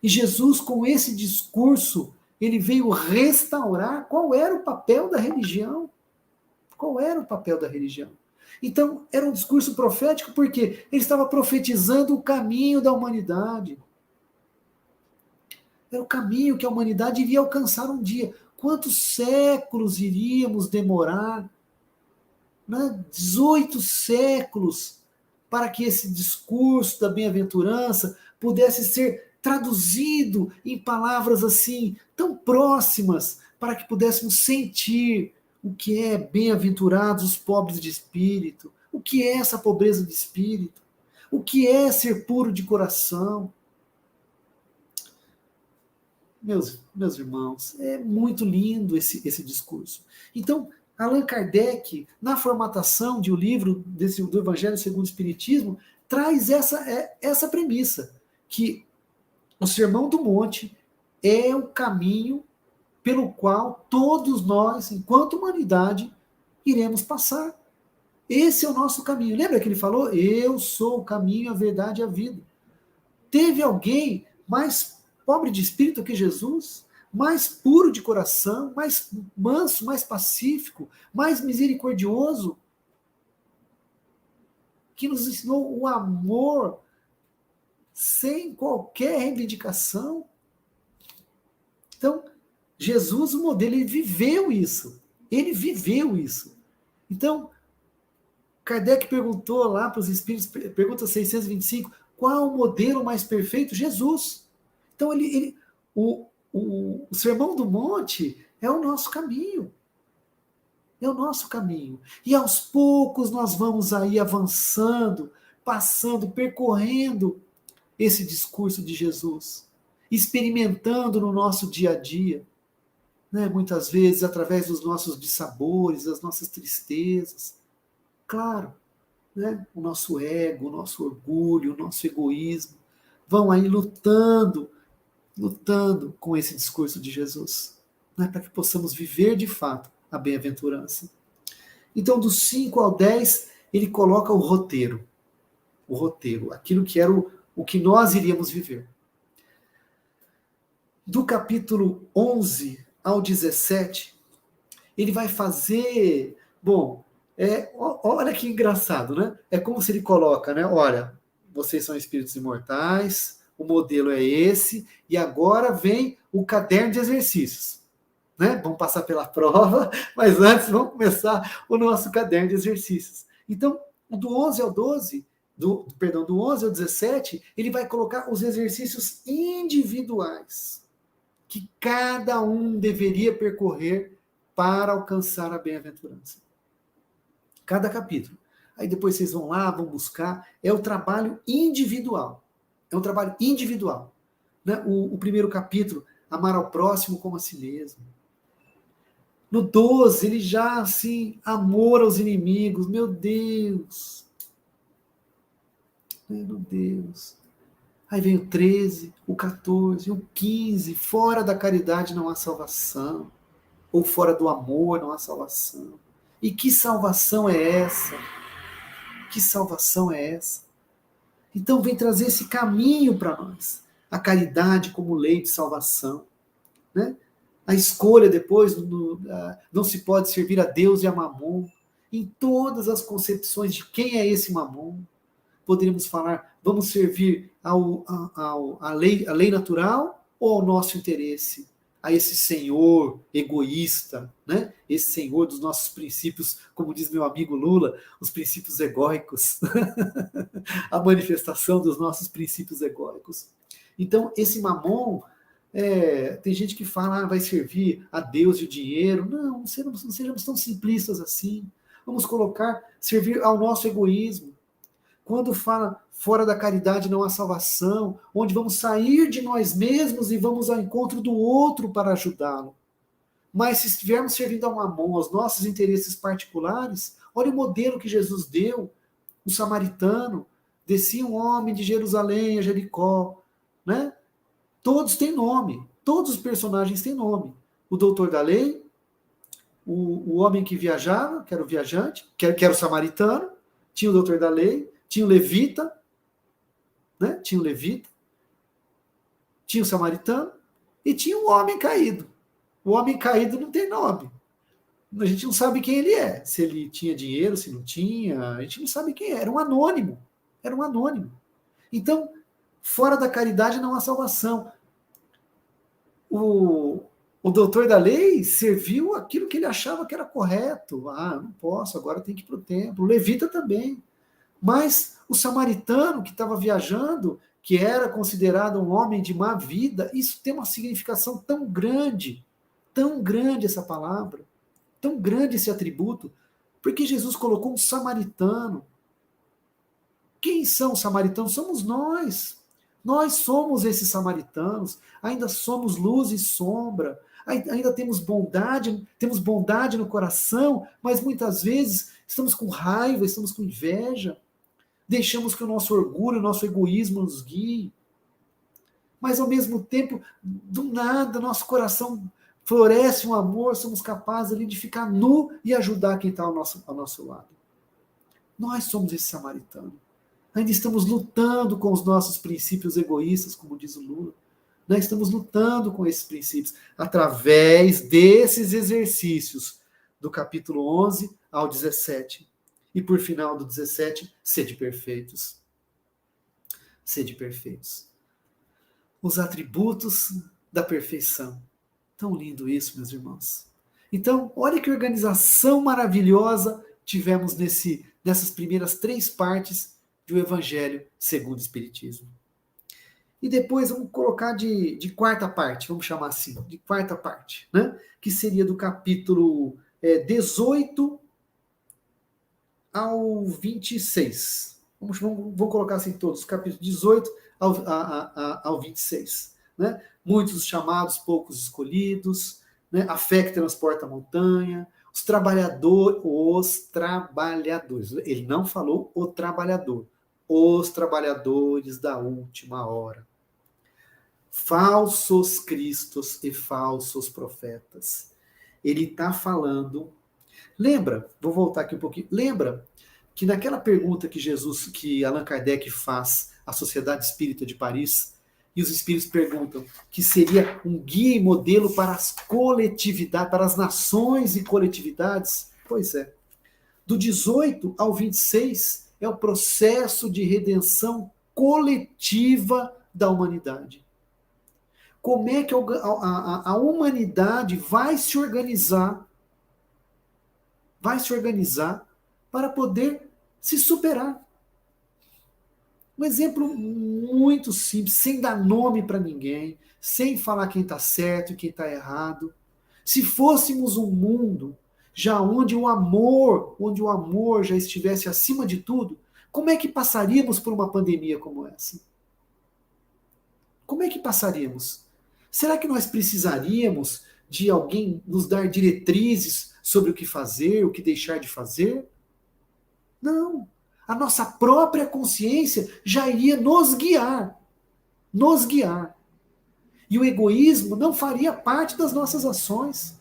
F: E Jesus, com esse discurso, ele veio restaurar qual era o papel da religião. Qual era o papel da religião? Então, era um discurso profético porque ele estava profetizando o caminho da humanidade. Era o caminho que a humanidade iria alcançar um dia. Quantos séculos iríamos demorar? 18 séculos para que esse discurso da bem-aventurança pudesse ser traduzido em palavras assim, tão próximas, para que pudéssemos sentir o que é bem-aventurados os pobres de espírito, o que é essa pobreza de espírito, o que é ser puro de coração. Meus irmãos, é muito lindo esse discurso. Então, Allan Kardec, na formatação de um livro do Evangelho segundo o Espiritismo, traz essa premissa, que o Sermão do Monte é o caminho pelo qual todos nós, enquanto humanidade, iremos passar. Esse é o nosso caminho. Lembra que ele falou? Eu sou o caminho, a verdade e a vida. Teve alguém mais pobre de espírito que Jesus? Mais puro de coração? Mais manso, mais pacífico? Mais misericordioso? Que nos ensinou o amor sem qualquer reivindicação? Então, Jesus, o modelo, ele viveu isso. Ele viveu isso. Então, Kardec perguntou lá para os espíritos, pergunta 625, qual o modelo mais perfeito? Jesus. Então, o Sermão do Monte é o nosso caminho. É o nosso caminho. E aos poucos nós vamos aí avançando, passando, percorrendo esse discurso de Jesus, experimentando no nosso dia a dia, né? Muitas vezes através dos nossos dissabores, das nossas tristezas. Claro, né? O nosso ego, o nosso orgulho, o nosso egoísmo, vão aí lutando com esse discurso de Jesus, né? Para que possamos viver de fato a bem-aventurança. Então, dos 5 ao 10, ele coloca o roteiro, aquilo que era o que nós iríamos viver. Do capítulo 11 ao 17, ele vai fazer... Bom, olha que engraçado, né? É como se ele coloca, né? Olha, vocês são espíritos imortais, o modelo é esse, e agora vem o caderno de exercícios. Né? Vamos passar pela prova, mas antes vamos começar o nosso caderno de exercícios. Então, do 11 ao 12, do 11 ao 17, ele vai colocar os exercícios individuais que cada um deveria percorrer para alcançar a bem-aventurança. Cada capítulo. Aí depois vocês vão lá, vão buscar. É o trabalho individual. É um trabalho individual. Né? O primeiro capítulo, amar ao próximo como a si mesmo. No 12, ele já, assim, amor aos inimigos. Meu Deus. Meu Deus. Aí vem o 13, o 14, o 15. Fora da caridade não há salvação. Ou fora do amor não há salvação. E que salvação é essa? Que salvação é essa? Então vem trazer esse caminho para nós. A caridade como lei de salvação. Né? A escolha depois, não se pode servir a Deus e a Mamon. Em todas as concepções de quem é esse Mamon. Poderíamos falar, vamos servir a lei natural ou ao nosso interesse? A esse senhor egoísta, né? Esse senhor dos nossos princípios, como diz meu amigo Lula, os princípios egóicos, a manifestação dos nossos princípios egóicos. Então, esse Mamon, tem gente que fala, vai servir a Deus e o dinheiro. Não sejamos tão simplistas assim. Vamos servir ao nosso egoísmo. Quando fala fora da caridade não há salvação, onde vamos sair de nós mesmos e vamos ao encontro do outro para ajudá-lo. Mas se estivermos servindo ao Mamon, aos nossos interesses particulares, olha o modelo que Jesus deu, o samaritano, descia um homem de Jerusalém a Jericó, né? Todos têm nome, todos os personagens têm nome. O doutor da lei, o homem que viajava, que era o viajante, que era o samaritano, tinha o doutor da lei, tinha o levita, né? Tinha o levita, tinha o samaritano e tinha o homem caído. O homem caído não tem nome. A gente não sabe quem ele é. Se ele tinha dinheiro, se não tinha, a gente não sabe quem é. Era um anônimo. Era um anônimo. Então, fora da caridade não há salvação. O doutor da lei serviu aquilo que ele achava que era correto. Não posso, agora tem que ir para o templo. O levita também. Mas o samaritano que estava viajando, que era considerado um homem de má vida, isso tem uma significação tão grande essa palavra, tão grande esse atributo, porque Jesus colocou um samaritano. Quem são os samaritanos? Somos nós. Nós somos esses samaritanos, ainda somos luz e sombra, ainda temos bondade no coração, mas muitas vezes estamos com raiva, estamos com inveja, deixamos que o nosso orgulho, o nosso egoísmo nos guie. Mas ao mesmo tempo, do nada, nosso coração floresce um amor, somos capazes ali de ficar nu e ajudar quem está ao nosso lado. Nós somos esse samaritano. Ainda estamos lutando com os nossos princípios egoístas, como diz o Lula. Nós estamos lutando com esses princípios através desses exercícios do capítulo 11 ao 17. E por final do 17, sede perfeitos. Sede perfeitos. Os atributos da perfeição. Tão lindo isso, meus irmãos. Então, olha que organização maravilhosa tivemos nessas primeiras 3 partes do Evangelho segundo o Espiritismo. E depois vamos colocar de quarta parte, vamos chamar assim, de quarta parte, né? Que seria do capítulo 18 ao 26. Vamos colocar assim todos, capítulo 18 ao 26. Né? Muitos chamados, poucos escolhidos, né? A fé que transporta a montanha, Os trabalhadores. Ele não falou o trabalhador. Os trabalhadores da última hora. Falsos cristos e falsos profetas. Ele está falando. Lembra, vou voltar aqui um pouquinho. Lembra que naquela pergunta que Allan Kardec faz à Sociedade Espírita de Paris, e os espíritos perguntam que seria um guia e modelo para as coletividades, para as nações e coletividades? Pois é. Do 18 ao 26 é o processo de redenção coletiva da humanidade. Como é que a humanidade vai se organizar para poder se superar? Um exemplo muito simples, sem dar nome para ninguém, sem falar quem está certo e quem está errado. Se fôssemos um mundo já onde o amor já estivesse acima de tudo, como é que passaríamos por uma pandemia como essa? Como é que passaríamos? Será que nós precisaríamos de alguém nos dar diretrizes sobre o que fazer, o que deixar de fazer? Não. A nossa própria consciência já iria nos guiar. Nos guiar. E o egoísmo não faria parte das nossas ações.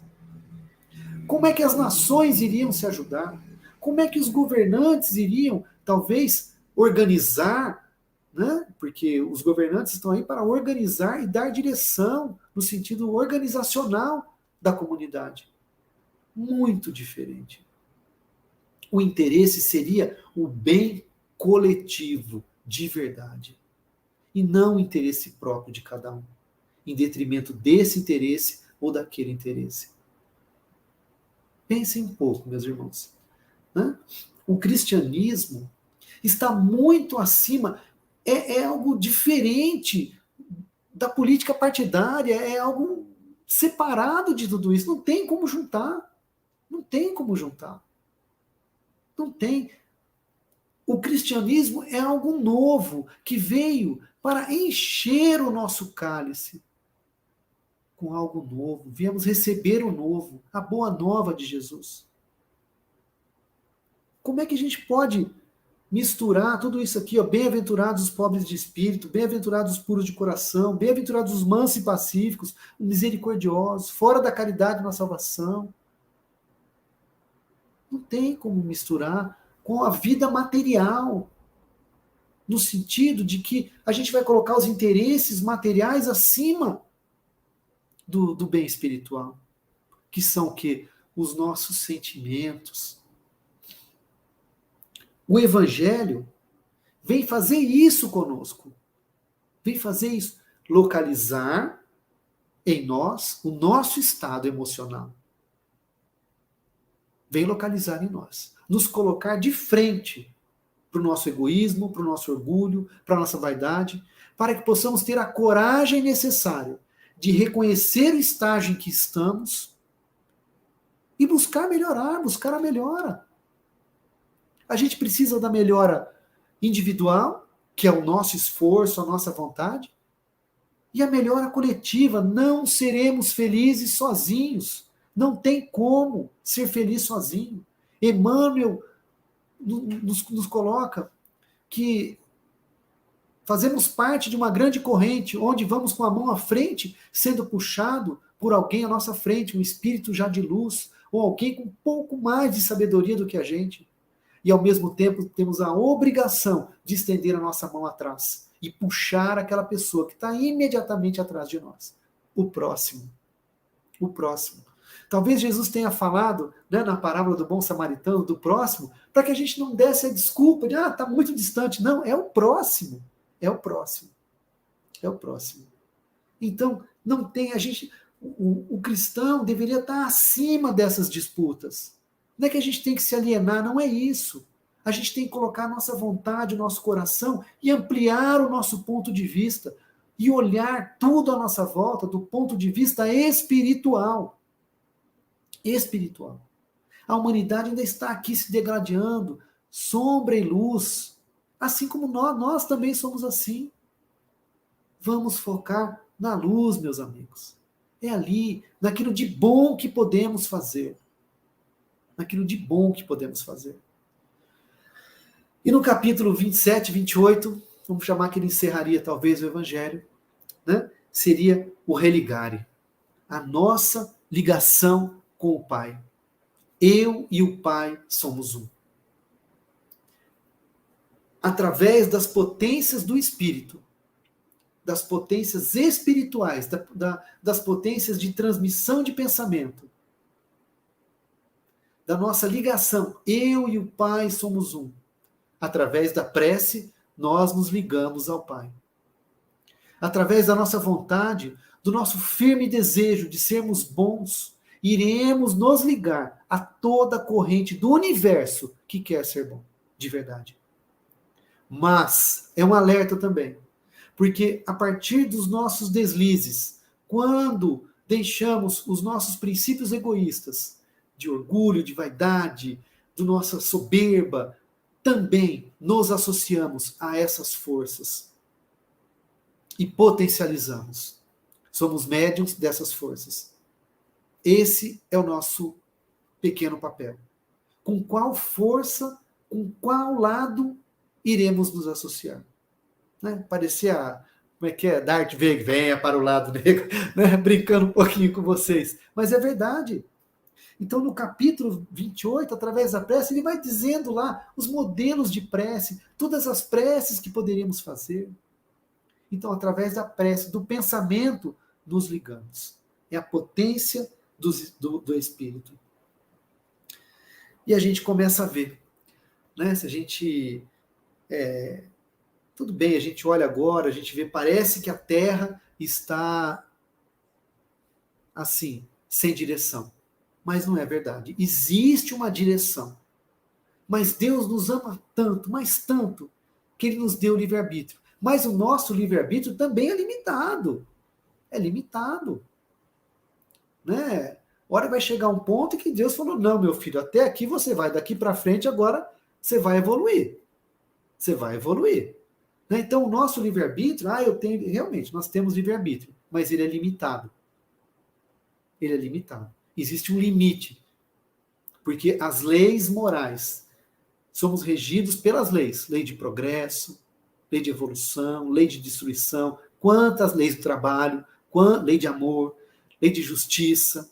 F: Como é que as nações iriam se ajudar? Como é que os governantes iriam, talvez, organizar, né? Porque os governantes estão aí para organizar e dar direção no sentido organizacional da comunidade. Muito diferente. O interesse seria o bem coletivo, de verdade. E não o interesse próprio de cada um, em detrimento desse interesse ou daquele interesse. Pensem um pouco, meus irmãos. Né? O cristianismo está muito acima, é algo diferente da política partidária, é algo separado de tudo isso. Não tem como juntar. Não tem como juntar. Não tem. O cristianismo é algo novo, que veio para encher o nosso cálice com algo novo. Viemos receber o novo, a boa nova de Jesus. Como é que a gente pode misturar tudo isso aqui? Bem-aventurados os pobres de espírito, bem-aventurados os puros de coração, bem-aventurados os mansos e pacíficos, os misericordiosos, fora da caridade na salvação. Não tem como misturar com a vida material, no sentido de que a gente vai colocar os interesses materiais acima do bem espiritual, que são o quê? Os nossos sentimentos. O Evangelho vem fazer isso conosco. Vem fazer isso. Localizar em nós o nosso estado emocional. Vem localizar em nós. Nos colocar de frente para o nosso egoísmo, para o nosso orgulho, para a nossa vaidade, para que possamos ter a coragem necessária de reconhecer o estágio em que estamos e buscar melhorar, buscar a melhora. A gente precisa da melhora individual, que é o nosso esforço, a nossa vontade, e a melhora coletiva. Não seremos felizes sozinhos. Não tem como ser feliz sozinho. Emmanuel nos coloca que fazemos parte de uma grande corrente, onde vamos com a mão à frente, sendo puxado por alguém à nossa frente, um espírito já de luz, ou alguém com um pouco mais de sabedoria do que a gente. E, ao mesmo tempo, temos a obrigação de estender a nossa mão atrás e puxar aquela pessoa que está imediatamente atrás de nós. O próximo. O próximo. Talvez Jesus tenha falado, né, na parábola do bom samaritano, do próximo, para que a gente não desse a desculpa de, está muito distante. Não, é o próximo. É o próximo. É o próximo. Então, não tem, o cristão deveria estar acima dessas disputas. Não é que a gente tem que se alienar, não é isso. A gente tem que colocar a nossa vontade, o nosso coração e ampliar o nosso ponto de vista e olhar tudo à nossa volta do ponto de vista espiritual. Espiritual. A humanidade ainda está aqui se degradando, sombra e luz, assim como nós também somos assim. Vamos focar na luz, meus amigos. É ali, naquilo de bom que podemos fazer. naquilo de bom que podemos fazer. E no capítulo 27, 28, vamos chamar que ele encerraria talvez o Evangelho, né? Seria o religare, a nossa ligação com o Pai. Eu e o Pai somos um. Através das potências do Espírito, das potências espirituais, das potências de transmissão de pensamento, da nossa ligação, eu e o Pai somos um. Através da prece, nós nos ligamos ao Pai. Através da nossa vontade, do nosso firme desejo de sermos bons, iremos nos ligar a toda a corrente do universo que quer ser bom, de verdade. Mas é um alerta também, porque a partir dos nossos deslizes, quando deixamos os nossos princípios egoístas, de orgulho, de vaidade, da nossa soberba, também nos associamos a essas forças e potencializamos. Somos médiums dessas forças. Esse é o nosso pequeno papel. Com qual força, com qual lado iremos nos associar? Né? Parecia, como é que é? Darth Vader, venha para o lado negro, né? Brincando um pouquinho com vocês. Mas é verdade. Então, no capítulo 28, através da prece, ele vai dizendo lá os modelos de prece, todas as preces que poderíamos fazer. Então, através da prece, do pensamento, nos ligamos. É a potência do Espírito. E a gente começa a ver, né? Se a gente... tudo bem, a gente olha agora, a gente vê, parece que a Terra está assim, sem direção. Mas não é verdade. Existe uma direção. Mas Deus nos ama tanto, mas tanto, que Ele nos deu o livre-arbítrio. Mas o nosso livre-arbítrio também é limitado. É limitado. Né? Hora vai chegar um ponto que Deus falou, não, meu filho, até aqui você vai, daqui para frente agora você vai evoluir. Você vai evoluir. Né? Então o nosso livre-arbítrio, realmente, nós temos livre-arbítrio, mas ele é limitado. Ele é limitado. Existe um limite, porque as leis morais, somos regidos pelas leis, lei de progresso, lei de evolução, lei de destruição, quantas leis do trabalho, lei de amor, lei de justiça,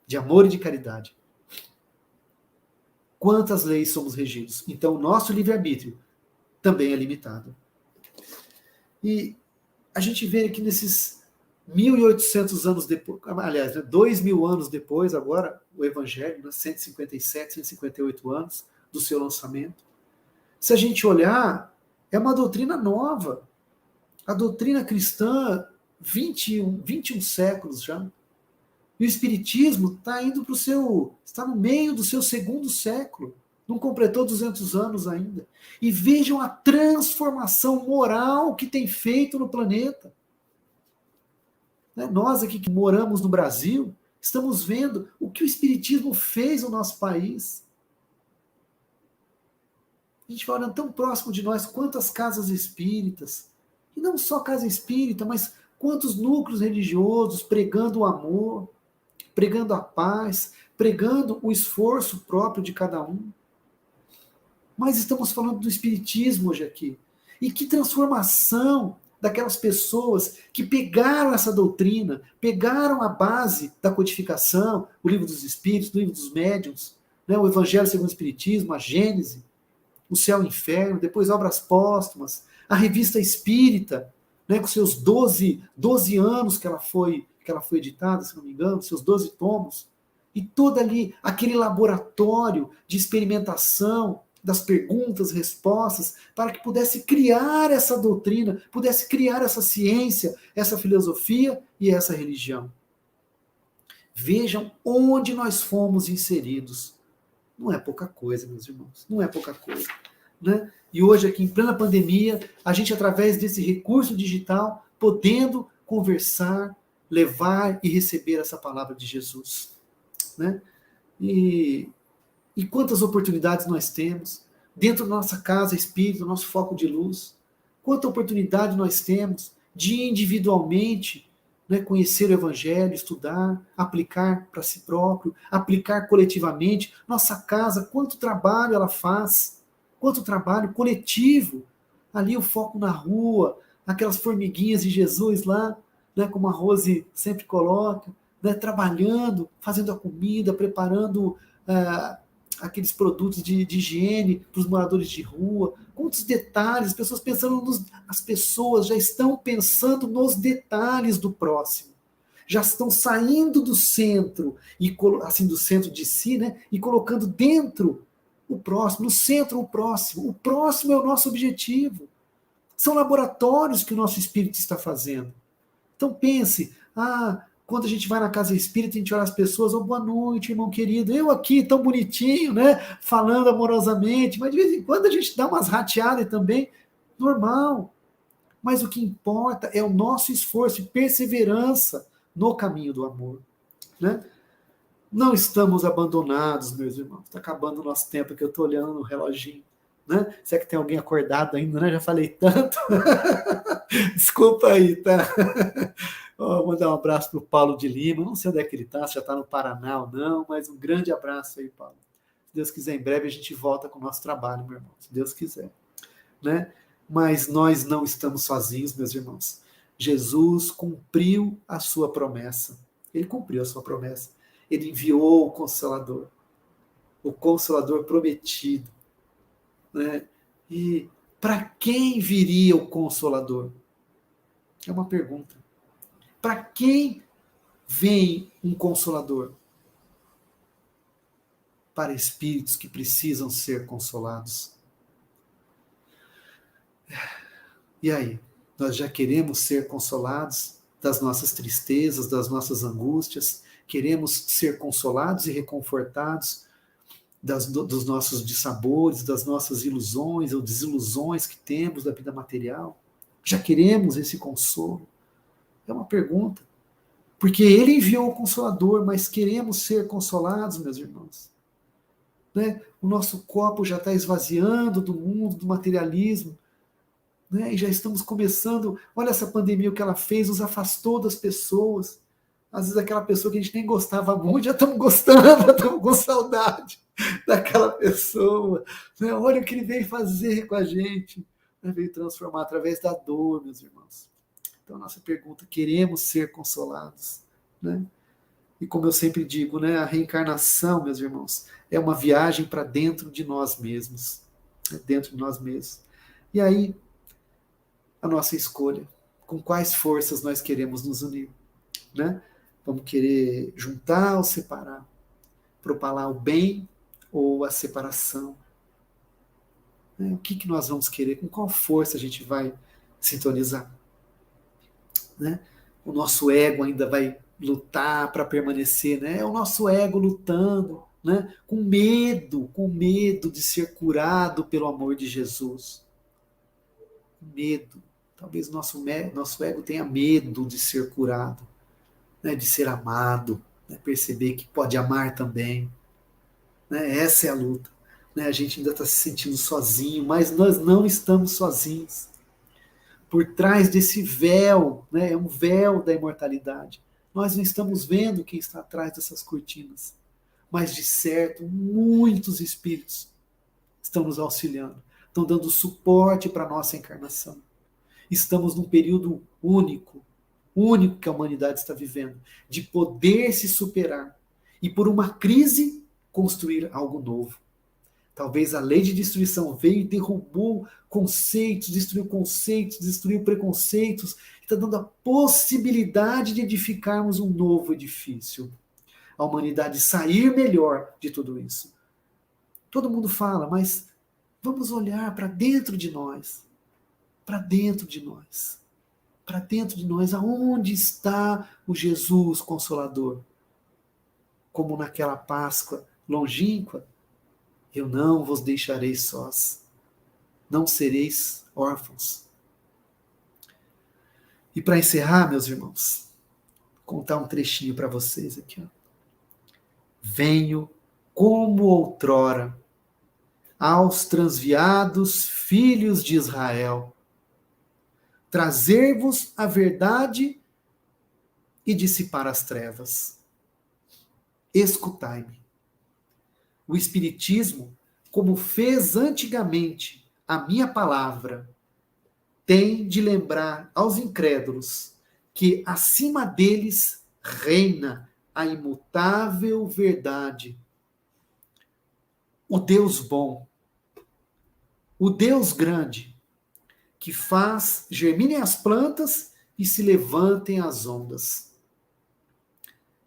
F: de amor e de caridade. Quantas leis somos regidos? Então, o nosso livre-arbítrio também é limitado. E a gente vê aqui nesses 1.800 anos depois, aliás, 2.000 anos depois, agora, o Evangelho, 157, 158 anos do seu lançamento. Se a gente olhar, é uma doutrina nova. A doutrina cristã, 21 séculos já. E o Espiritismo está no meio do seu segundo século. Não completou 200 anos ainda. E vejam a transformação moral que tem feito no planeta. Nós aqui que moramos no Brasil, estamos vendo o que o Espiritismo fez no nosso país. A gente vai olhando tão próximo de nós, quantas casas espíritas, e não só casa espírita, mas quantos núcleos religiosos pregando o amor, pregando a paz, pregando o esforço próprio de cada um. Mas estamos falando do Espiritismo hoje aqui. E que transformação daquelas pessoas que pegaram essa doutrina, pegaram a base da codificação, o Livro dos Espíritos, o Livro dos Médiuns, né, o Evangelho segundo o Espiritismo, a Gênese, o Céu e o Inferno, depois Obras Póstumas, a Revista Espírita, né, com seus 12 anos que ela foi editada, se não me engano, seus 12 tomos, e todo ali, aquele laboratório de experimentação, das perguntas, respostas, para que pudesse criar essa doutrina, pudesse criar essa ciência, essa filosofia e essa religião. Vejam onde nós fomos inseridos. Não é pouca coisa, meus irmãos, não é pouca coisa. Né? E hoje, aqui em plena pandemia, a gente, através desse recurso digital, podendo conversar, levar e receber essa palavra de Jesus. Né? E quantas oportunidades nós temos dentro da nossa casa espírita, do nosso foco de luz. Quanta oportunidade nós temos de individualmente né? Conhecer o Evangelho, estudar, aplicar para si próprio, aplicar coletivamente. Nossa casa, quanto trabalho ela faz, quanto trabalho coletivo. Ali o foco na rua, aquelas formiguinhas de Jesus lá, né? Como a Rose sempre coloca, né? Trabalhando, fazendo a comida, preparando aqueles produtos de higiene para os moradores de rua. Quantos detalhes, as pessoas já estão pensando nos detalhes do próximo. Já estão saindo do centro, assim, do centro de si, né, e colocando dentro o próximo, no centro o próximo. O próximo é o nosso objetivo. São laboratórios que o nosso espírito está fazendo. Então pense, quando a gente vai na casa espírita, a gente olha as pessoas, boa noite, irmão querido, eu aqui tão bonitinho, né, falando amorosamente, mas de vez em quando a gente dá umas rateadas também, normal. Mas o que importa é o nosso esforço e perseverança no caminho do amor, né? Não estamos abandonados, meus irmãos. Está acabando o nosso tempo, que eu estou olhando no reloginho, né? Será que tem alguém acordado ainda, né? Já falei tanto. Desculpa aí, tá? Vou mandar um abraço para o Paulo de Lima. Não sei onde é que ele está, se já está no Paraná ou não, mas um grande abraço aí, Paulo. Se Deus quiser, em breve a gente volta com o nosso trabalho, meu irmão. Se Deus quiser, né? Mas nós não estamos sozinhos, meus irmãos. Jesus cumpriu a sua promessa. Ele cumpriu a sua promessa. Ele enviou o Consolador prometido, né? E para quem viria o Consolador? É uma pergunta. Para quem vem um Consolador? Para espíritos que precisam ser consolados. E aí? Nós já queremos ser consolados das nossas tristezas, das nossas angústias? Queremos ser consolados e reconfortados dos nossos dissabores, das nossas ilusões ou desilusões que temos da vida material? Já queremos esse consolo? É uma pergunta. Porque ele enviou o Consolador, mas queremos ser consolados, meus irmãos. Né? O nosso copo já está esvaziando do mundo, do materialismo. Né? E já estamos começando... Olha essa pandemia, o que ela fez, nos afastou das pessoas. Às vezes aquela pessoa que a gente nem gostava muito, já estamos gostando, já estamos com saudade daquela pessoa. Né? Olha o que ele veio fazer com a gente. Né? Veio transformar através da dor, meus irmãos. Então, a nossa pergunta, queremos ser consolados? Né? E como eu sempre digo, né, a reencarnação, meus irmãos, é uma viagem para dentro de nós mesmos. Né? Dentro de nós mesmos. E aí, a nossa escolha. Com quais forças nós queremos nos unir? Né? Vamos querer juntar ou separar? Propalar o bem ou a separação? Né? O que nós vamos querer? Com qual força a gente vai sintonizar? Né? O nosso ego ainda vai lutar para permanecer, né? É o nosso ego lutando, né? com medo de ser curado pelo amor de Jesus. Medo. Talvez nosso ego tenha medo de ser curado, né? De ser amado, né? Perceber que pode amar também. Né? Essa é a luta. Né? A gente ainda está se sentindo sozinho, mas nós não estamos sozinhos. Por trás desse véu, né, é um véu da imortalidade. Nós não estamos vendo quem está atrás dessas cortinas. Mas, de certo, muitos espíritos estão nos auxiliando, estão dando suporte para a nossa encarnação. Estamos num período único que a humanidade está vivendo, de poder se superar e, por uma crise, construir algo novo. Talvez a lei de destruição veio e derrubou conceitos, destruiu preconceitos, está dando a possibilidade de edificarmos um novo edifício. A humanidade sair melhor de tudo isso. Todo mundo fala, mas vamos olhar para dentro de nós. Para dentro de nós. Para dentro de nós, aonde está o Jesus Consolador? Como naquela Páscoa longínqua, eu não vos deixarei sós, não sereis órfãos. E para encerrar, meus irmãos, contar um trechinho para vocês aqui. Ó. Venho como outrora aos transviados filhos de Israel, trazer-vos a verdade e dissipar as trevas. Escutai-me. O Espiritismo, como fez antigamente a minha palavra, tem de lembrar aos incrédulos que acima deles reina a imutável verdade. O Deus bom, o Deus grande, que faz germinem as plantas e se levantem as ondas.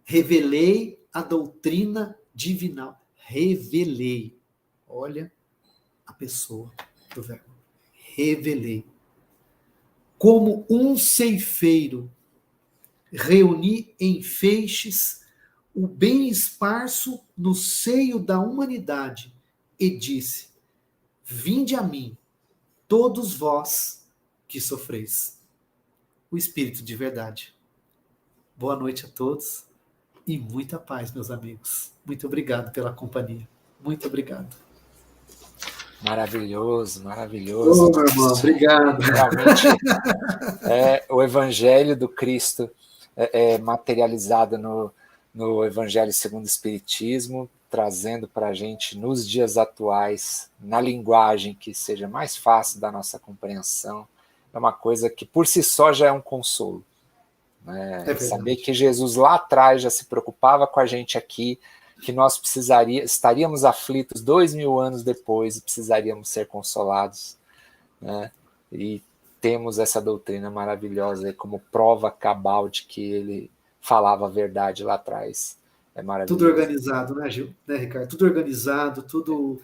F: Revelei a doutrina divinal. Revelei. Olha a pessoa do verbo. Revelei. Como um ceifeiro, reuni em feixes o bem esparso no seio da humanidade e disse: vinde a mim, todos vós que sofreis. O Espírito de verdade. Boa noite a todos e muita paz, meus amigos. Muito obrigado pela companhia. Muito obrigado.
E: Maravilhoso, maravilhoso.
F: Ô, meu irmão, obrigado.
E: Realmente é o Evangelho do Cristo materializado no Evangelho segundo o Espiritismo, trazendo para a gente, nos dias atuais, na linguagem que seja mais fácil da nossa compreensão. É uma coisa que, por si só, já é um consolo. Né? Saber que Jesus lá atrás já se preocupava com a gente aqui, que nós estaríamos aflitos 2000 anos depois e precisaríamos ser consolados, né? E temos essa doutrina maravilhosa aí como prova cabal de que ele falava a verdade lá atrás. É maravilhoso.
F: Tudo organizado, né, Gil? Né, Ricardo? Tudo organizado, tudo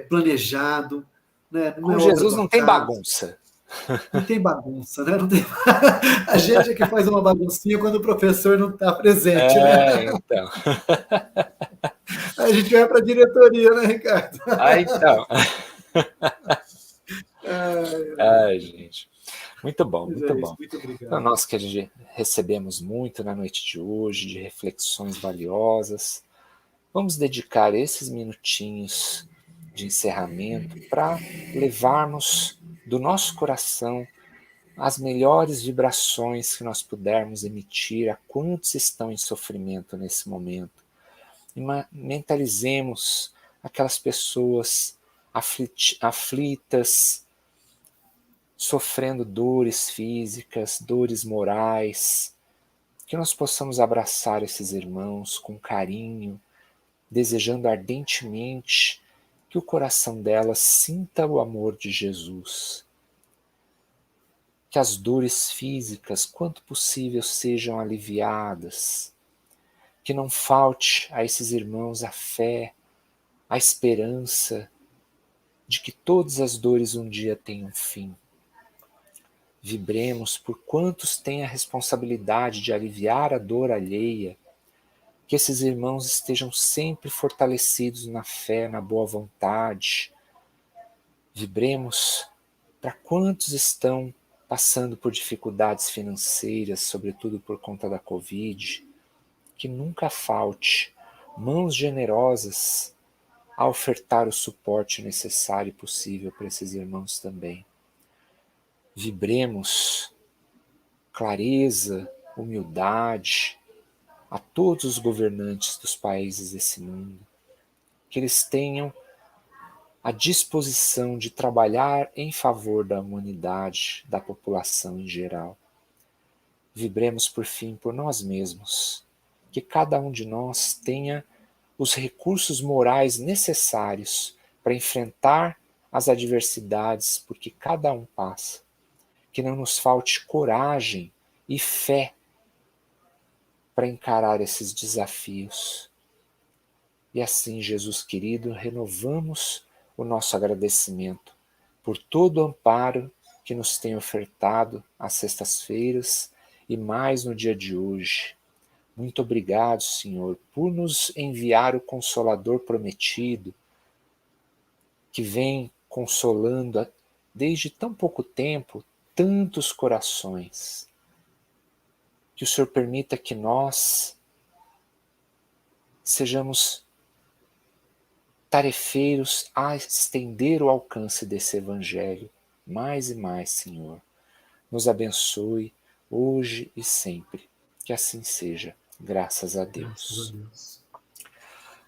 F: planejado. Né?
E: Com Jesus não tem bagunça.
F: Não tem bagunça, né? Não tem... A gente é que faz uma baguncinha quando o professor não está presente, né?
E: Então.
F: A gente vai para a diretoria, né, Ricardo?
E: Então. Ai, gente. Muito bom, muito bom.
F: Muito obrigado.
E: Então, nós que recebemos muito na noite de hoje, de reflexões valiosas, vamos dedicar esses minutinhos de encerramento para levarmos do nosso coração as melhores vibrações que nós pudermos emitir a quantos estão em sofrimento nesse momento. E mentalizemos aquelas pessoas aflitas, sofrendo dores físicas, dores morais, que nós possamos abraçar esses irmãos com carinho, desejando ardentemente que o coração delas sinta o amor de Jesus. Que as dores físicas, quanto possível, sejam aliviadas. Que não falte a esses irmãos a fé, a esperança de que todas as dores um dia tenham fim. Vibremos por quantos têm a responsabilidade de aliviar a dor alheia. Que esses irmãos estejam sempre fortalecidos na fé, na boa vontade. Vibremos para quantos estão passando por dificuldades financeiras, sobretudo por conta da Covid. Que nunca falte mãos generosas a ofertar o suporte necessário e possível para esses irmãos também. Vibremos clareza, humildade, a todos os governantes dos países desse mundo, que eles tenham a disposição de trabalhar em favor da humanidade, da população em geral. Vibremos, por fim, por nós mesmos, que cada um de nós tenha os recursos morais necessários para enfrentar as adversidades por que cada um passa. Que não nos falte coragem e fé para encarar esses desafios. E assim, Jesus querido, renovamos o nosso agradecimento por todo o amparo que nos tem ofertado às sextas-feiras e mais no dia de hoje. Muito obrigado, Senhor, por nos enviar o Consolador prometido, que vem consolando desde tão pouco tempo tantos corações. Que o Senhor permita que nós sejamos tarefeiros a estender o alcance desse Evangelho mais e mais, Senhor. Nos abençoe hoje e sempre. Que assim seja, graças a
F: Graças
E: Deus.
F: a Deus.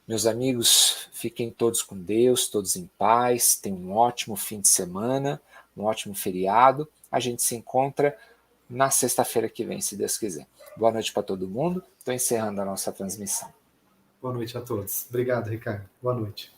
E: Meus amigos, fiquem todos com Deus, todos em paz, tenham um ótimo fim de semana, um ótimo feriado. A gente se encontra na sexta-feira que vem, se Deus quiser. Boa noite para todo mundo. Estou encerrando a nossa transmissão.
F: Boa noite a todos. Obrigado, Ricardo. Boa noite.